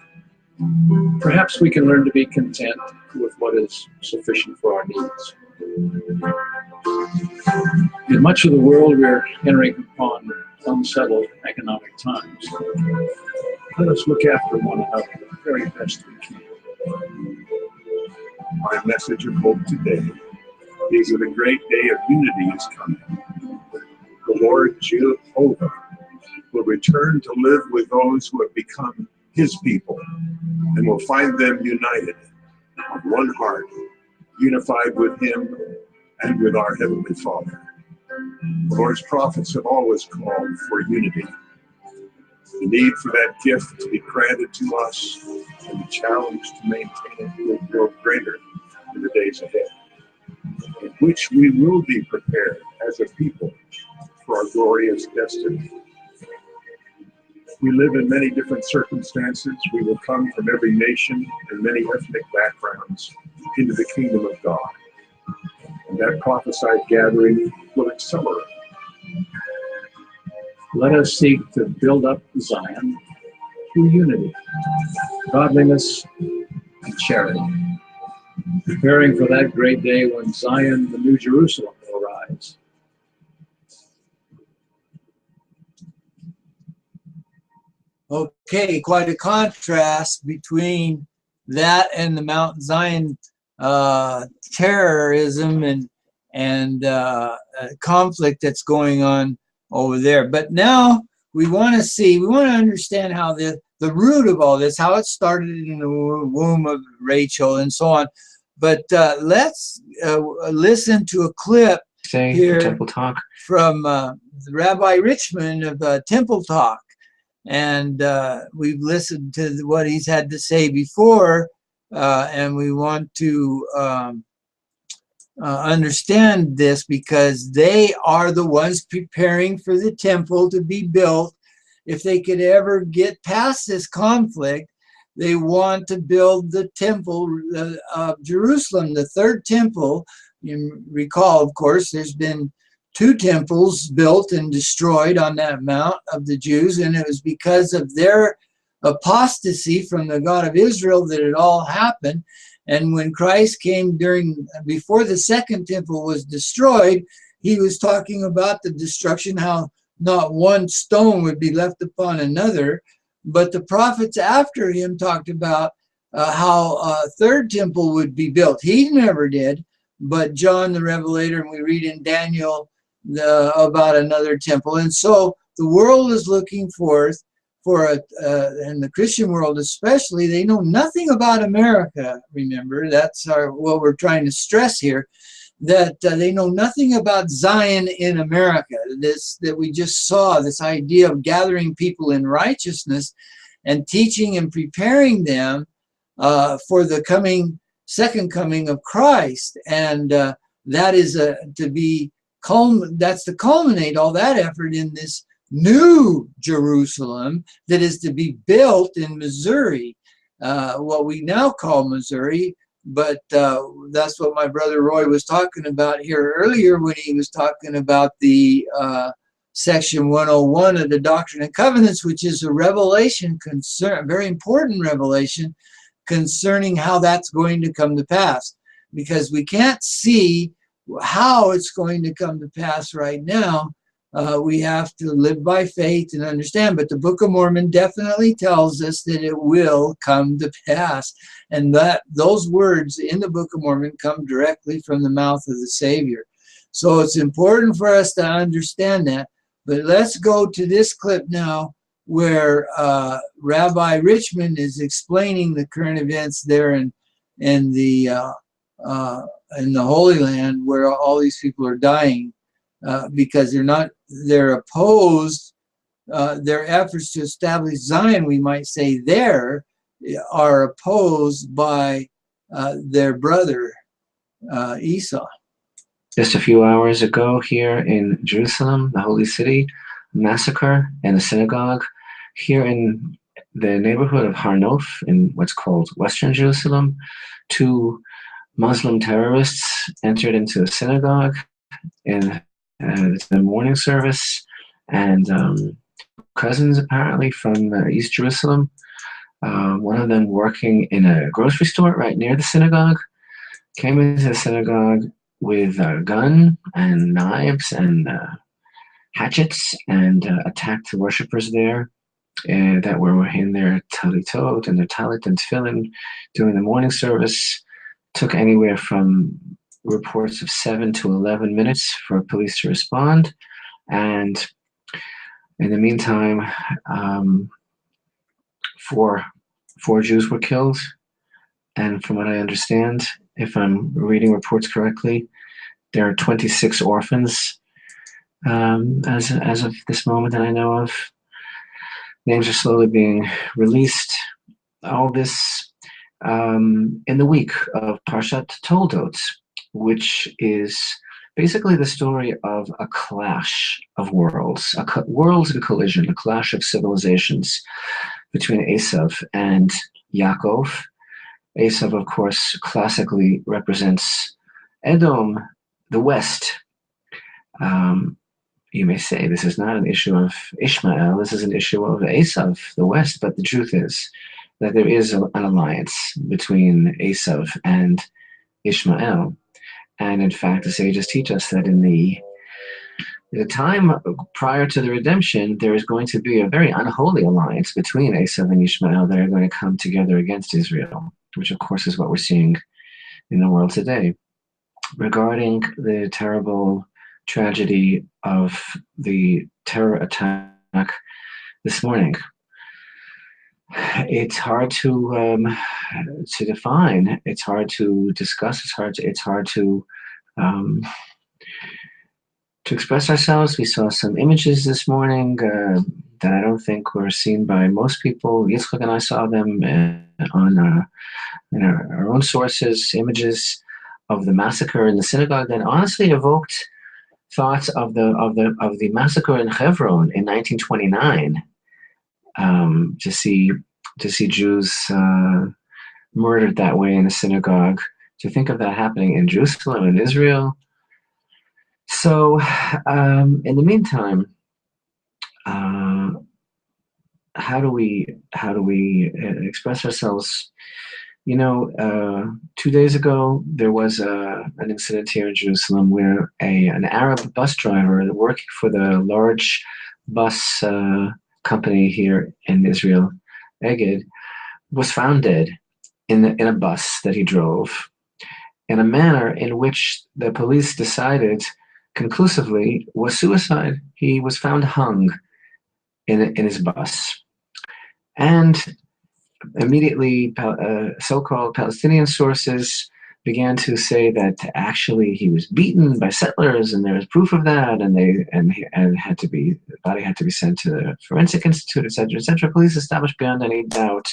Perhaps we can learn to be content with what is sufficient for our needs. In much of the world, we're entering upon unsettled economic times. Let us look after one another the very best we can. My message of hope today is that a great day of unity is coming. The the Lord Jehovah will return to live with those who have become his people and will find them united on one heart, unified with him and with our Heavenly Father. The Lord's prophets have always called for unity. The need for that gift to be granted to us and the challenge to maintain it will grow greater in the days ahead, in which we will be prepared as a people for our glorious destiny. We live in many different circumstances. We will come from every nation and many ethnic backgrounds into the kingdom of God. And that prophesied gathering will accelerate. Let us seek to build up Zion through unity, godliness, and charity, preparing for that great day when Zion, the New Jerusalem, will rise. Okay, quite a contrast between that and the Mount Zion terrorism and conflict that's going on over there. But now we want to understand how the root of all this, how it started in the womb of Rachel and so on. But let's listen to a clip here Temple Talk from Rabbi Richmond of Temple Talk. And we've listened to what he's had to say before, and we want to understand this because they are the ones preparing for the temple to be built. If they could ever get past this conflict, they want to build the temple of Jerusalem, the third temple. You recall, of course, there's been 2 temples built and destroyed on that mount of the Jews, and it was because of their apostasy from the God of Israel that it all happened. And when Christ came before the second temple was destroyed, he was talking about the destruction, how not one stone would be left upon another. But the prophets after him talked about how a third temple would be built. He never did, but John the Revelator, and we read in Daniel about another temple. And so the world is looking forth for and the Christian world especially. They know nothing about America. Remember, that's what we're trying to stress here, that they know nothing about Zion in America. That we just saw, this idea of gathering people in righteousness and teaching and preparing them for the second coming of Christ. And that is that's to culminate all that effort in this new Jerusalem that is to be built in Missouri, what we now call Missouri, but that's what my brother Roy was talking about here earlier when he was talking about the section 101 of the Doctrine and Covenants, which is a revelation a very important revelation concerning how that's going to come to pass, because we can't see how it's going to come to pass right now. We have to live by faith and understand, but the Book of Mormon definitely tells us that it will come to pass, and that those words in the Book of Mormon come directly from the mouth of the Savior. So it's important for us to understand that. But let's go to this clip now where Rabbi Richmond is explaining the current events there in the Holy Land, where all these people are dying because they're opposed. Their efforts to establish Zion, we might say, there are opposed by their brother Esau. Just a few hours ago here in Jerusalem, the Holy City, massacre in a synagogue here in the neighborhood of Har Nof in what's called Western Jerusalem. 2 Muslim terrorists entered into the synagogue in the morning service, and cousins apparently from East Jerusalem. One of them working in a grocery store right near the synagogue, came into the synagogue with a gun and knives and hatchets and attacked the worshipers there that were in their talitot and their talit and tefillin during the morning service. Took anywhere from reports of 7 to 11 minutes for police to respond. And in the meantime, four Jews were killed. And from what I understand, if I'm reading reports correctly, there are 26 orphans as of this moment that I know of. Names are slowly being released. All this in the week of Parshat Toldot, which is basically the story of a clash of worlds, worlds in collision, a clash of civilizations between Esau and Yaakov. Esau, of course, classically represents Edom, the West. You may say this is not an issue of Ishmael, this is an issue of Esau, the West, but the truth is that there is an alliance between Esau and Ishmael. And in fact, the sages teach us that in the time prior to the redemption, there is going to be a very unholy alliance between Esau and Ishmael that are going to come together against Israel, which of course is what we're seeing in the world today. Regarding the terrible tragedy of the terror attack this morning, it's hard to define. It's hard to discuss. It's hard to express ourselves. We saw some images this morning that I don't think were seen by most people. Yitzchak and I saw them on in our own sources. Images of the massacre in the synagogue that honestly evoked thoughts of the massacre in Hebron in 1929. To see Jews murdered that way in a synagogue, to think of that happening in Jerusalem and Israel. So, in the meantime, how do we express ourselves? 2 days ago there was an incident here in Jerusalem where an Arab bus driver working for the large bus company here in Israel, Egged, was found dead in a bus that he drove, in a manner in which the police decided conclusively was suicide. He was found hung in his bus. And immediately so-called Palestinian sources began to say that actually he was beaten by settlers, and there was proof of that, and the body had to be sent to the Forensic Institute, etc., etc. Police established beyond any doubt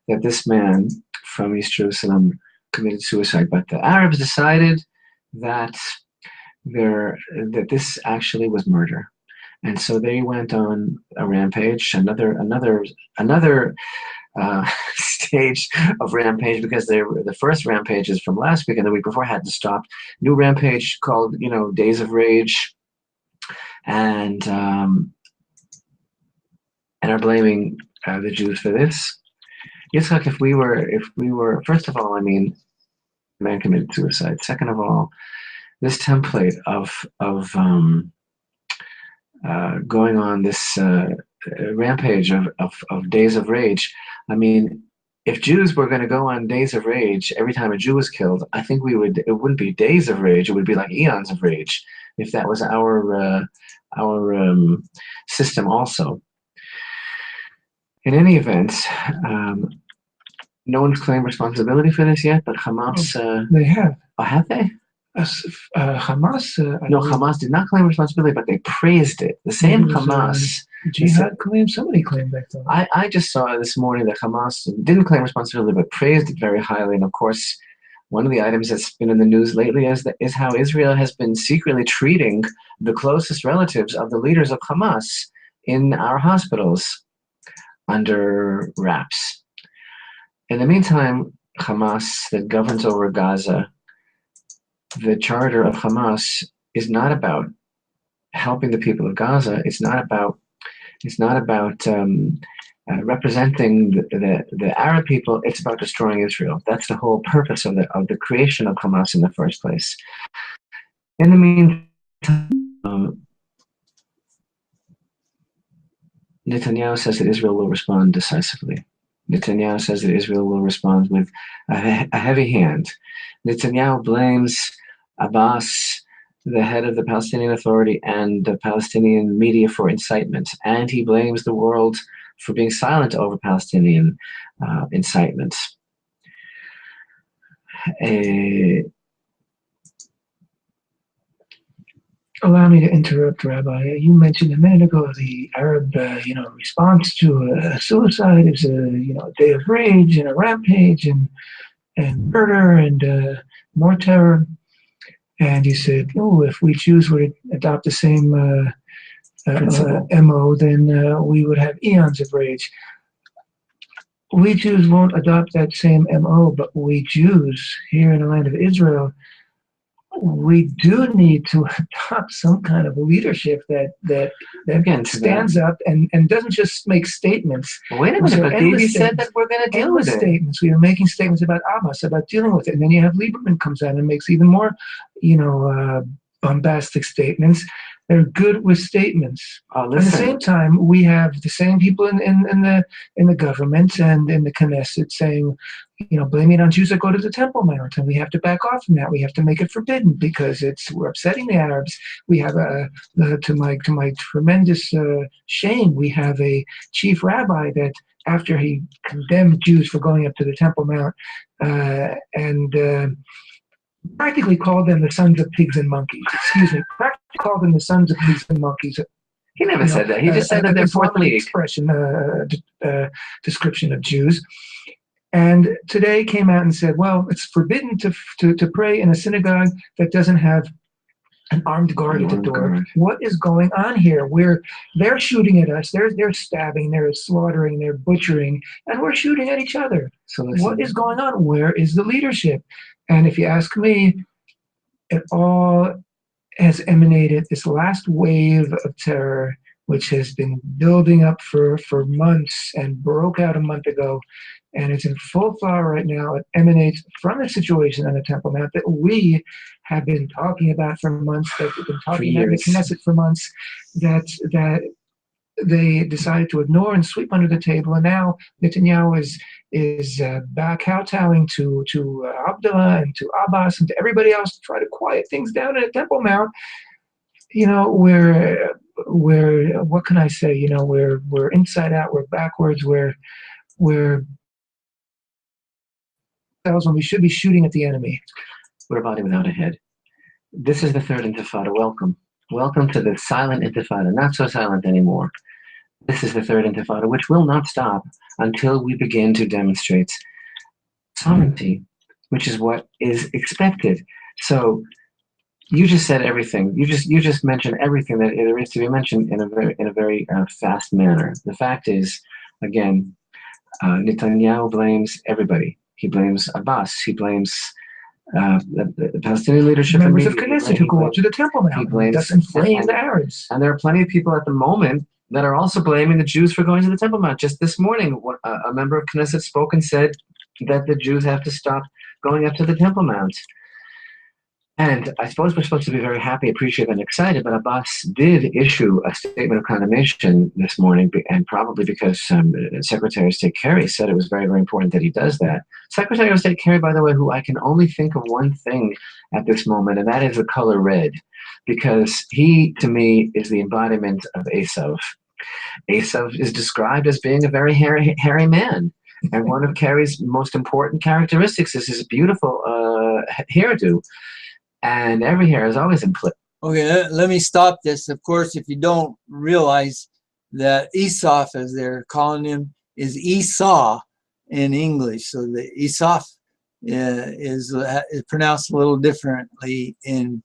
that this man from East Jerusalem committed suicide, but the Arabs decided that this actually was murder, and so they went on a rampage, another stage of rampage, because the first rampage is from last week, and the week before had to stop. New rampage called Days of Rage, and are blaming the Jews for this. Yitzchak, if we were first of all, I mean, the man committed suicide. Second of all, this template of going on this rampage of Days of Rage. I mean, if Jews were going to go on Days of Rage every time a Jew was killed, I think it wouldn't be Days of Rage, it would be like eons of rage, if that was our system also. In any event, no one's claimed responsibility for this yet, but Hamas... they have. Oh, have they? Hamas... Hamas did not claim responsibility, but they praised it. The same Hamas... Jihad claimed, somebody claimed that. I just saw this morning that Hamas didn't claim responsibility, but praised it very highly. And of course, one of the items that's been in the news lately is how Israel has been secretly treating the closest relatives of the leaders of Hamas in our hospitals under wraps. In the meantime, Hamas, that governs over Gaza, the charter of Hamas is not about helping the people of Gaza. It's not about representing the Arab people. It's about destroying Israel. That's the whole purpose of the creation of Hamas in the first place. In the meantime, Netanyahu says that Israel will respond decisively. Netanyahu says that Israel will respond with a heavy hand. Netanyahu blames Abbas the head of the Palestinian Authority and the Palestinian media for incitement, and he blames the world for being silent over Palestinian incitement. Allow me to interrupt, Rabbi. You mentioned a minute ago the Arab, response to a suicide is a day of rage and a rampage and murder and more terror. And you said, if we Jews would adopt the same MO, then we would have eons of rage. We Jews won't adopt that same MO, but we Jews here in the land of Israel, we do need to adopt some kind of leadership that Again, stands up and doesn't just make statements. Wait a minute, but Davey said that we're going to deal with it. Statements. We are making statements about Abbas, about dealing with it, and then you have Lieberman comes out and makes even more, bombastic statements. They're good with statements. At the same time, we have the same people in the government and in the Knesset saying, blaming it on Jews that go to the Temple Mount, and we have to back off from that. We have to make it forbidden because we're upsetting the Arabs. We have to my tremendous shame, we have a chief rabbi that after he condemned Jews for going up to the Temple Mount and practically called them the sons of pigs and monkeys. Excuse me, practically called them the sons of pigs and monkeys. He never said that. He just said that they're fourth league. Expression, description of Jews. And today came out and said, well, it's forbidden to pray in a synagogue that doesn't have an armed guard at the door. What is going on here? They're shooting at us. They're stabbing. They're slaughtering. They're butchering, and we're shooting at each other. So what is going on? Where is the leadership? And if you ask me, it all has emanated, this last wave of terror, which has been building up for months and broke out a month ago, and it's in full flower right now. It emanates from the situation on the Temple Mount that we have been talking about for months, that we've been talking about in the Knesset for months, that they decided to ignore and sweep under the table. And now Netanyahu is back kowtowing to Abdullah and to Abbas and to everybody else to try to quiet things down at Temple Mount. We're what can I say? We're inside out. We're backwards. We're when we should be shooting at the enemy. We're a body without a head. This is the third intifada. Welcome. Welcome to the silent intifada, not so silent anymore. This is the third intifada, which will not stop until we begin to demonstrate sovereignty, which is what is expected. So you just said everything. You just mentioned everything that there is to be mentioned in a very fast manner. The fact is, again, Netanyahu blames everybody. He blames Abbas. He blames the Palestinian leadership, members of Knesset who go up to the Temple Mount. That's inflame the Arabs. And there are plenty of people at the moment that are also blaming the Jews for going to the Temple Mount. Just this morning, a member of Knesset spoke and said that the Jews have to stop going up to the Temple Mount. And I suppose we're supposed to be very happy, appreciative, and excited, but Abbas did issue a statement of condemnation this morning, and probably because Secretary of State Kerry said it was very, very important that he does that. Secretary of State Kerry, by the way, who I can only think of one thing at this moment, and that is the color red, because he, to me, is the embodiment of Esau. Esau is described as being a very hairy man, and one of Kerry's most important characteristics is his beautiful hairdo. And every hair is always in play. Okay, let me stop this. Of course, if you don't realize that Esau, as they're calling him, is Esau in English. So the Esau is pronounced a little differently in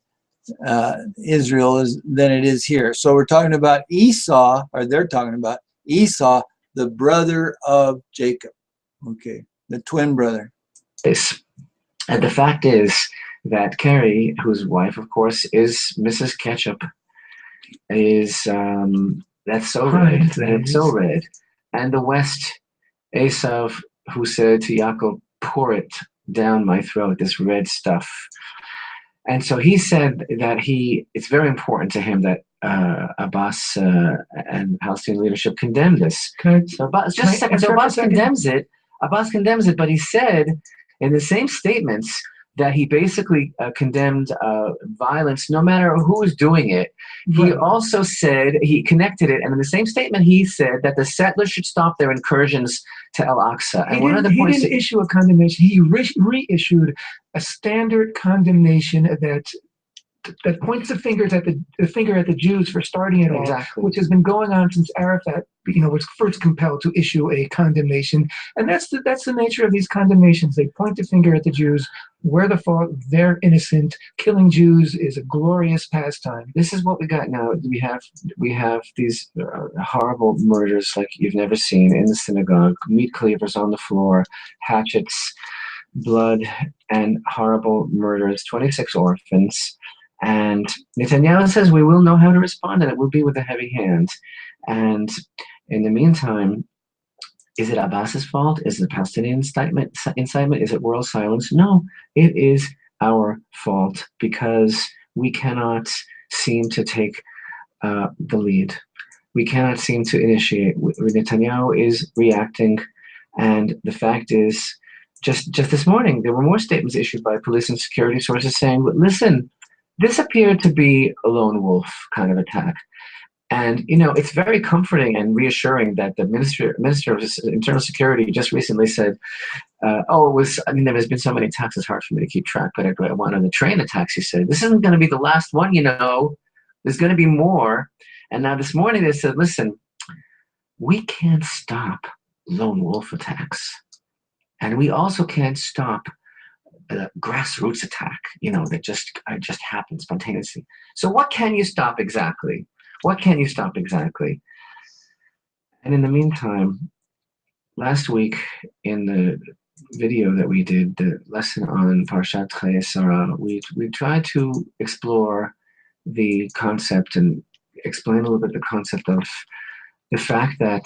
Israel than it is here. So we're talking about Esau, or they're talking about Esau, the brother of Jacob. Okay, the twin brother. Yes. And the fact is that Kerry, whose wife, of course, is Mrs. Ketchup, is that's so red, that it's so red. And the West, Esau, who said to Yaakov, pour it down my throat, this red stuff. And so he said that it's very important to him that Abbas and Palestinian leadership condemn this. So Abbas, just a second. So Abbas condemns it. Abbas condemns it, but he said in the same statements that he basically condemned violence no matter who is doing it. He also said, he connected it, and in the same statement he said that the settlers should stop their incursions to Al-Aqsa. And He didn't issue a condemnation. He reissued a standard condemnation that points the finger at the Jews for starting it all, which has been going on since Arafat, was first compelled to issue a condemnation. And that's the nature of these condemnations. They point the finger at the Jews. We're the fault. They're innocent. Killing Jews is a glorious pastime. This is what we got now. We have these horrible murders like you've never seen in the synagogue. Meat cleavers on the floor, hatchets, blood, and horrible murders. 26 orphans. And Netanyahu says we will know how to respond, and it will be with a heavy hand. And in the meantime, is it Abbas's fault? Is it Palestinian incitement? Is it world silence? No, it is our fault because we cannot seem to take the lead. We cannot seem to initiate. Netanyahu is reacting, and the fact is, just this morning, there were more statements issued by police and security sources saying, listen, this appeared to be a lone wolf kind of attack. And, it's very comforting and reassuring that the Minister of Internal Security just recently said, there's been so many attacks, it's hard for me to keep track, but I went on the train attacks, he said. This isn't going to be the last one, There's going to be more. And now this morning they said, listen, we can't stop lone wolf attacks. And we also can't stop grassroots attack, that just happens spontaneously. So what can you stop exactly? What can you stop exactly? And in the meantime, last week in the video that we did, the lesson on Parshat Chayei Sarah, we tried to explore the concept and explain a little bit the concept of the fact that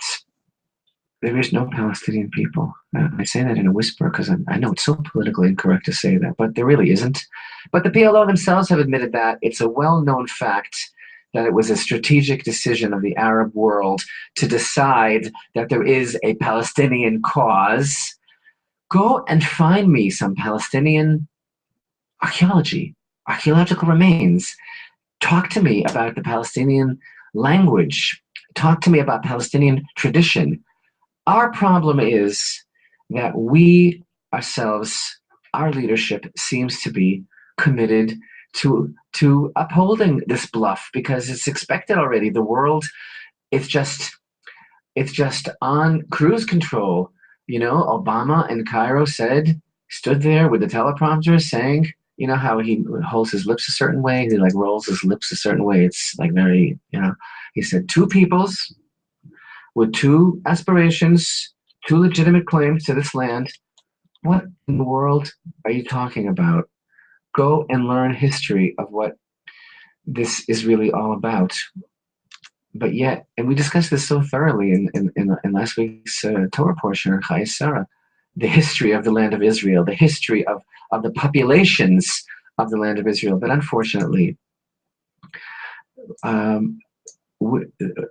there is no Palestinian people. I say that in a whisper because I know it's so politically incorrect to say that, but there really isn't. But the PLO themselves have admitted that. It's a well-known fact that it was a strategic decision of the Arab world to decide that there is a Palestinian cause. Go and find me some Palestinian archaeological remains. Talk to me about the Palestinian language. Talk to me about Palestinian tradition. Our problem is that we ourselves, our leadership seems to be committed to upholding this bluff because it's expected already. The world, it's just on cruise control. Obama in Cairo stood there with the teleprompter saying, how he holds his lips a certain way, he rolls his lips a certain way. It's very, he said 2 peoples with 2 aspirations, 2 legitimate claims to this land. What in the world are you talking about? Go and learn history of what this is really all about. But yet, and we discussed this so thoroughly in last week's Torah portion, Chayei Sarah, the history of the land of Israel, the history of the populations of the land of Israel. But unfortunately,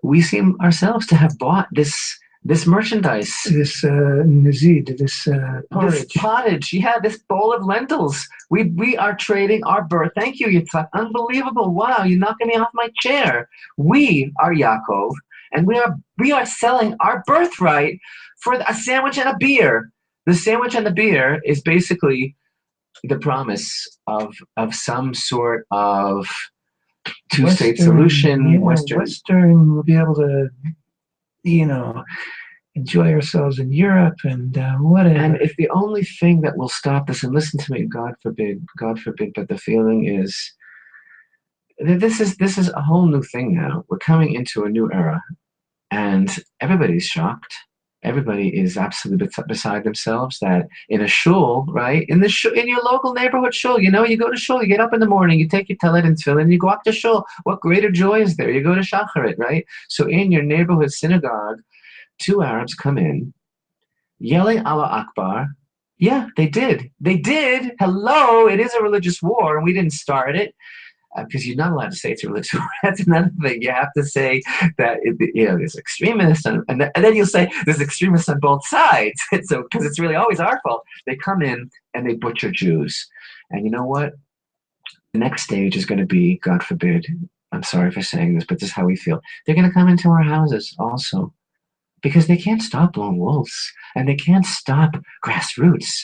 we seem ourselves to have bought this merchandise, this nazid, this porridge. This pottage, this bowl of lentils. We are trading our birth. Thank you, Yitzhak. Unbelievable! Wow, you're knocking me off my chair. We are Yaakov, and we are selling our birthright for a sandwich and a beer. The sandwich and the beer is basically the promise of some sort of two-state solution. Yeah, Western will be able to, enjoy ourselves in Europe and whatever. And if the only thing that will stop this, and listen to me, God forbid, but the feeling is that this is a whole new thing now. We're coming into a new era, and everybody's shocked. Everybody is absolutely beside themselves that in a shul, right? In your local neighborhood shul, you go to shul, you get up in the morning, you take your tallit and tefillin, and you go up to shul. What greater joy is there? You go to shacharit, right? So in your neighborhood synagogue, 2 Arabs come in, yelling Allah Akbar. Yeah, they did. They did. Hello, it is a religious war, and we didn't start it. Because you're not allowed to say it's a religious war. That's another thing. You have to say that there's extremists, and then you'll say there's extremists on both sides. So because it's really always our fault. They come in and they butcher Jews, And you know what? The next stage is going to be, God forbid, I'm sorry for saying this, but this is how we feel. They're going to come into our houses also, because they can't stop lone wolves and they can't stop grassroots.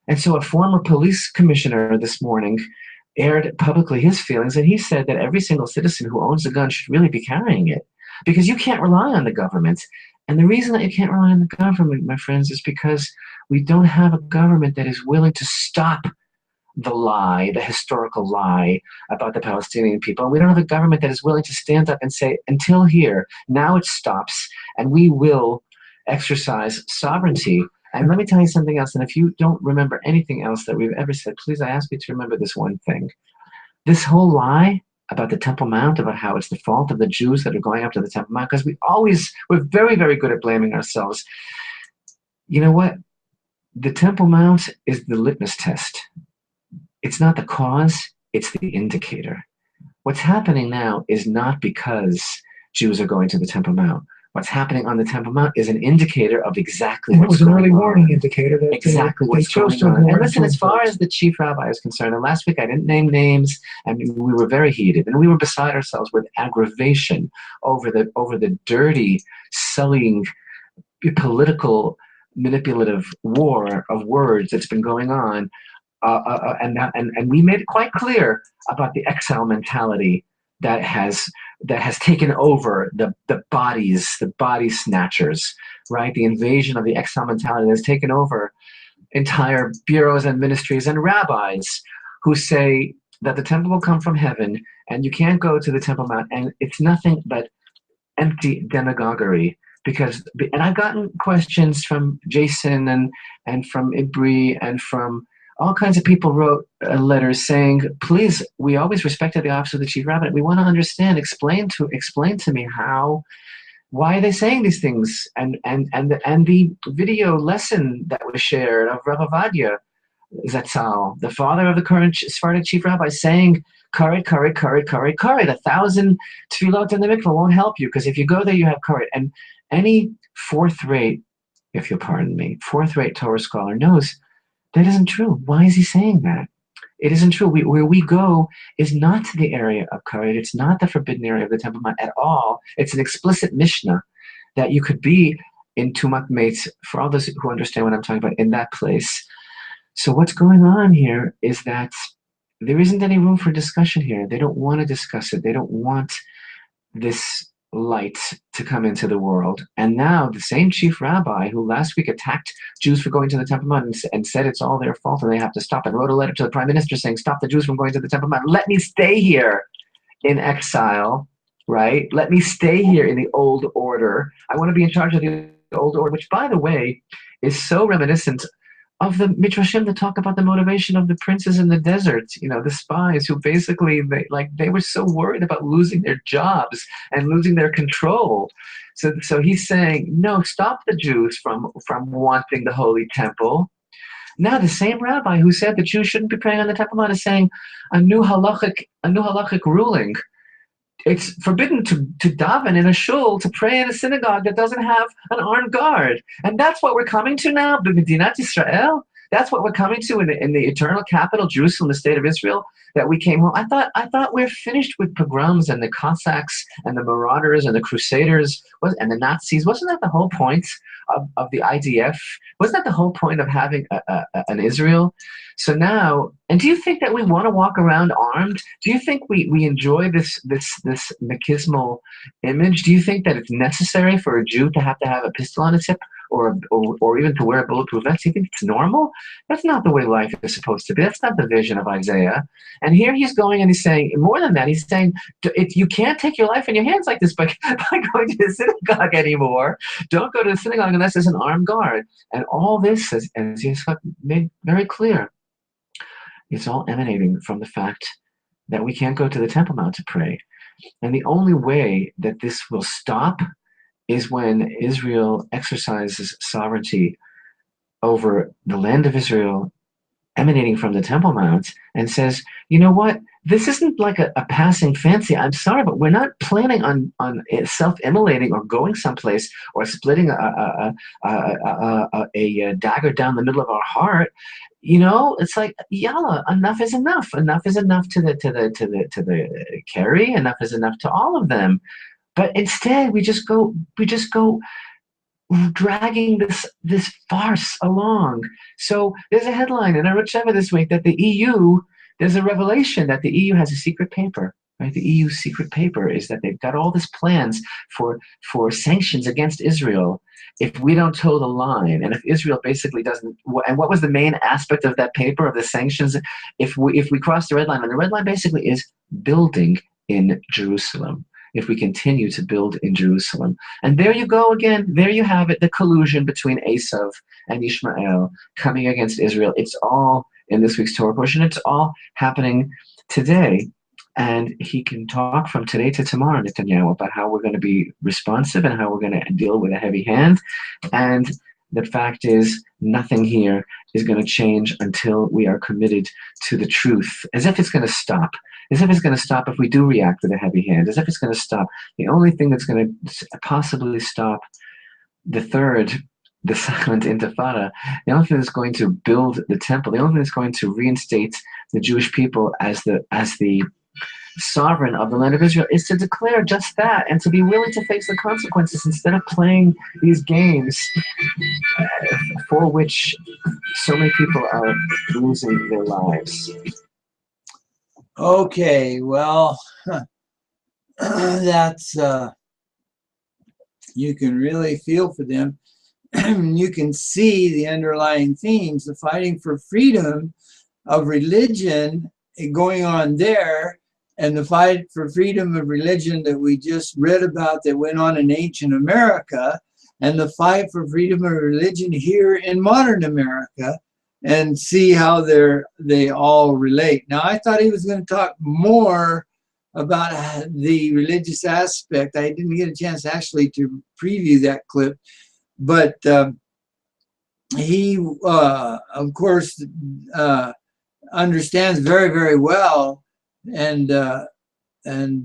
And so a former police commissioner this morning aired publicly his feelings, and he said that every single citizen who owns a gun should really be carrying it, because you can't rely on the government. And the reason that you can't rely on the government, my friends, is because we don't have a government that is willing to stop the lie, the historical lie about the Palestinian people. And we don't have a government that is willing to stand up and say, until here, now it stops, and we will exercise sovereignty. And let me tell you something else, and if you don't remember anything else that we've ever said, please, I ask you to remember this one thing. This whole lie about the Temple Mount, about how it's the fault of the Jews that are going up to the Temple Mount, because we're very, very good at blaming ourselves. You know what? The Temple Mount is the litmus test. It's not the cause, it's the indicator. What's happening now is not because Jews are going to the Temple Mount. What's happening on the Temple Mount is an indicator of exactly And it what's was an going early on. warning indicator that Exactly they what's chose going to on. ignore And listen, it. as far as the chief rabbi is concerned, and last week I didn't name names, and we were very heated, and we were beside ourselves with aggravation over the dirty, sullying, political, manipulative war of words that's been going on. And we made it quite clear about the exile mentality that has taken over the body snatchers, right? The invasion of the exile mentality has taken over entire bureaus and ministries and rabbis who say that the temple will come from heaven and you can't go to the Temple Mount, and it's nothing but empty demagoguery. And I've gotten questions from Jason and from Ibri and from all kinds of people wrote letters saying, please, we always respected the office of the chief rabbi. We want to understand, explain to me why are they saying these things? And the video lesson that was shared of Rav Avadia Zatzal, the father of the current Sephardic chief rabbi, saying, karet, karet, karet, karet, karet. 1,000 tefillot in the mikvah won't help you, because if you go there, you have karet. And any fourth-rate, if you'll pardon me, fourth-rate Torah scholar knows that isn't true. Why is he saying that? It isn't true. Where we go is not to the area of karet. It's not the forbidden area of the Temple Mount at all. It's an explicit Mishnah that you could be in Tumat Meitz, for all those who understand what I'm talking about, in that place. So what's going on here is that there isn't any room for discussion here. They don't want to discuss it. They don't want this light to come into the world. And now the same chief rabbi who last week attacked Jews for going to the Temple Mount and said it's all their fault and they have to stop, and wrote a letter to the prime minister saying, stop the Jews from going to the Temple Mount. Let me stay here in exile, right? Let me stay here in the old order. I want to be in charge of the old order, which, by the way, is so reminiscent of the Midrashim that talk about the motivation of the princes in the desert, the spies who basically, they were so worried about losing their jobs and losing their control. So he's saying, no, stop the Jews from wanting the Holy Temple. Now the same rabbi who said the Jews shouldn't be praying on the Temple Mount is saying a new halachic ruling. It's forbidden to daven in a shul, to pray in a synagogue that doesn't have an armed guard. And that's what we're coming to now, B'Medinat Israel. That's what we're coming to in the eternal capital, Jerusalem, the state of Israel, that we came home. I thought we're finished with pogroms and the Cossacks and the marauders and the Crusaders and the Nazis. Wasn't that the whole point of the IDF? Wasn't that the whole point of having an Israel? So now, and do you think that we want to walk around armed? Do you think we enjoy this machismal image? Do you think that it's necessary for a Jew to have a pistol on his hip or even to wear a bulletproof vest? Do you think it's normal? That's not the way life is supposed to be. That's not the vision of Isaiah. And here he's going and he's saying, more than that, he's saying, you can't take your life in your hands like this by going to the synagogue anymore. Don't go to the synagogue unless there's an armed guard. And all this, as Issac made very clear, it's all emanating from the fact that we can't go to the Temple Mount to pray. And the only way that this will stop is when Israel exercises sovereignty over the land of Israel emanating from the Temple Mount and says, you know what, this isn't like a passing fancy. I'm sorry, but we're not planning on self-immolating or going someplace or splitting a dagger down the middle of our heart. you know, it's like, yalla, enough is enough. Enough is enough to the Kerry. Enough is enough to all of them. But instead, we just go dragging this farce along. So there's a headline in our Sheva this week that the EU, there's a revelation that the EU has a secret paper. Right? The EU's secret paper is that they've got all these plans for sanctions against Israel if we don't toe the line, and if Israel basically doesn't. And what was the main aspect of that paper, of the sanctions? If we cross the red line, and the red line basically is building in Jerusalem. If we continue to build in Jerusalem. And there you go again, there you have it, the collusion between Esau and Ishmael coming against Israel. It's all in this week's Torah portion. It's all happening today. And he can talk from today to tomorrow, Netanyahu, about how we're going to be responsive and how we're going to deal with a heavy hand. And the fact is, nothing here is going to change until we are committed to the truth, as if it's going to stop. As if it's going to stop if we do react with a heavy hand. As if it's going to stop. The only thing that's going to possibly stop the silent intifada, the only thing that's going to build the temple, the only thing that's going to reinstate the Jewish people as the sovereign of the land of Israel is to declare just that, and to be willing to face the consequences instead of playing these games for which so many people are losing their lives. Okay, well, that's, you can really feel for them. You can see the underlying themes, the fighting for freedom of religion going on there, and the fight for freedom of religion that we just read about that went on in ancient America, and the fight for freedom of religion here in modern America, and see how they all relate. Now, I thought he was going to talk more about the religious aspect. I didn't get a chance actually to preview that clip, but he, of course, understands very, very well, and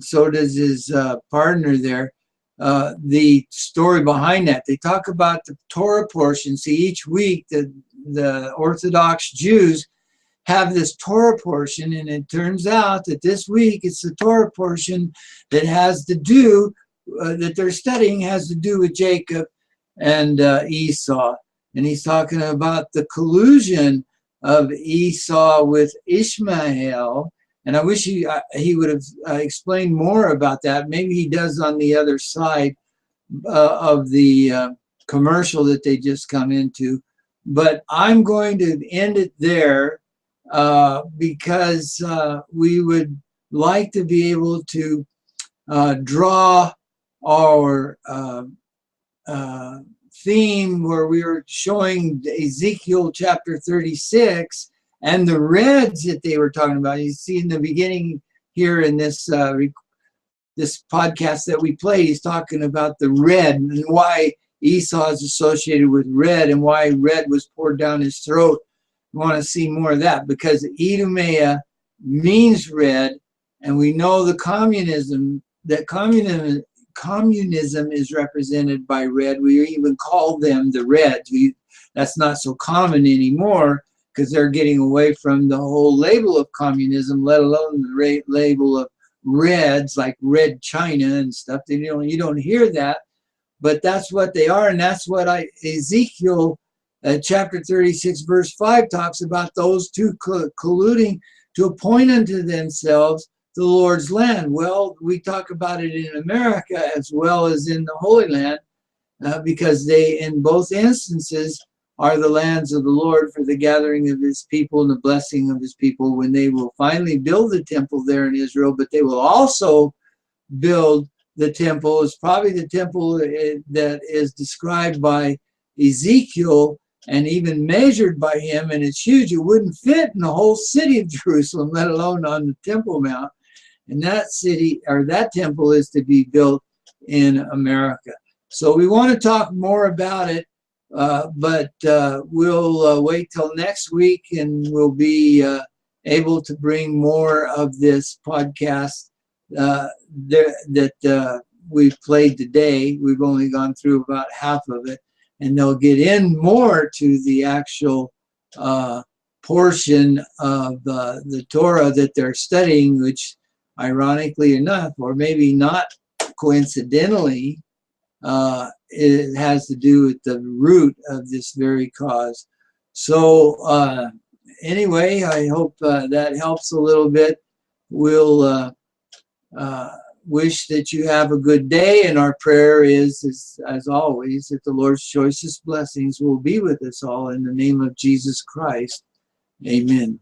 so does his partner there, the story behind that. They talk about the Torah portion. See, each week the Orthodox Jews have this Torah portion, and it turns out that this week it's the Torah portion that has to do, that they're studying has to do with Jacob and Esau. And he's talking about the collusion of Esau with Ishmael. And I wish he would have explained more about that. Maybe he does on the other side of the commercial that they just come into. But I'm going to end it there because we would like to be able to draw our theme where we were showing Ezekiel chapter 36 and the reds that they were talking about. You see in the beginning here in this this podcast that we played, he's talking about the red and why Esau is associated with red and why red was poured down his throat. We want to see more of that because Idumea means red, and we know the communism is represented by red. We even call them the Reds. That's not so common anymore because they're getting away from the whole label of communism, let alone the label of Reds, like Red China and stuff. You don't hear that, but that's what they are, and that's what Ezekiel chapter 36 verse 5 talks about, those two colluding to appoint unto themselves the Lord's land. Well, we talk about it in America as well as in the Holy Land because they, in both instances, are the lands of the Lord for the gathering of his people and the blessing of his people when they will finally build the temple there in Israel. But they will also build the temple. It's probably the temple that is described by Ezekiel and even measured by him, and it's huge. It wouldn't fit in the whole city of Jerusalem, let alone on the Temple Mount. And that city, or that temple, is to be built in America. So we want to talk more about it, but we'll wait till next week, and we'll be able to bring more of this podcast that we've played today. We've only gone through about half of it, and they'll get in more to the actual portion of the Torah that they're studying, which ironically enough, or maybe not coincidentally, it has to do with the root of this very cause. So anyway, I hope that helps a little bit. We'll wish that you have a good day, and our prayer is, as always, that the Lord's choicest blessings will be with us all in the name of Jesus Christ. Amen.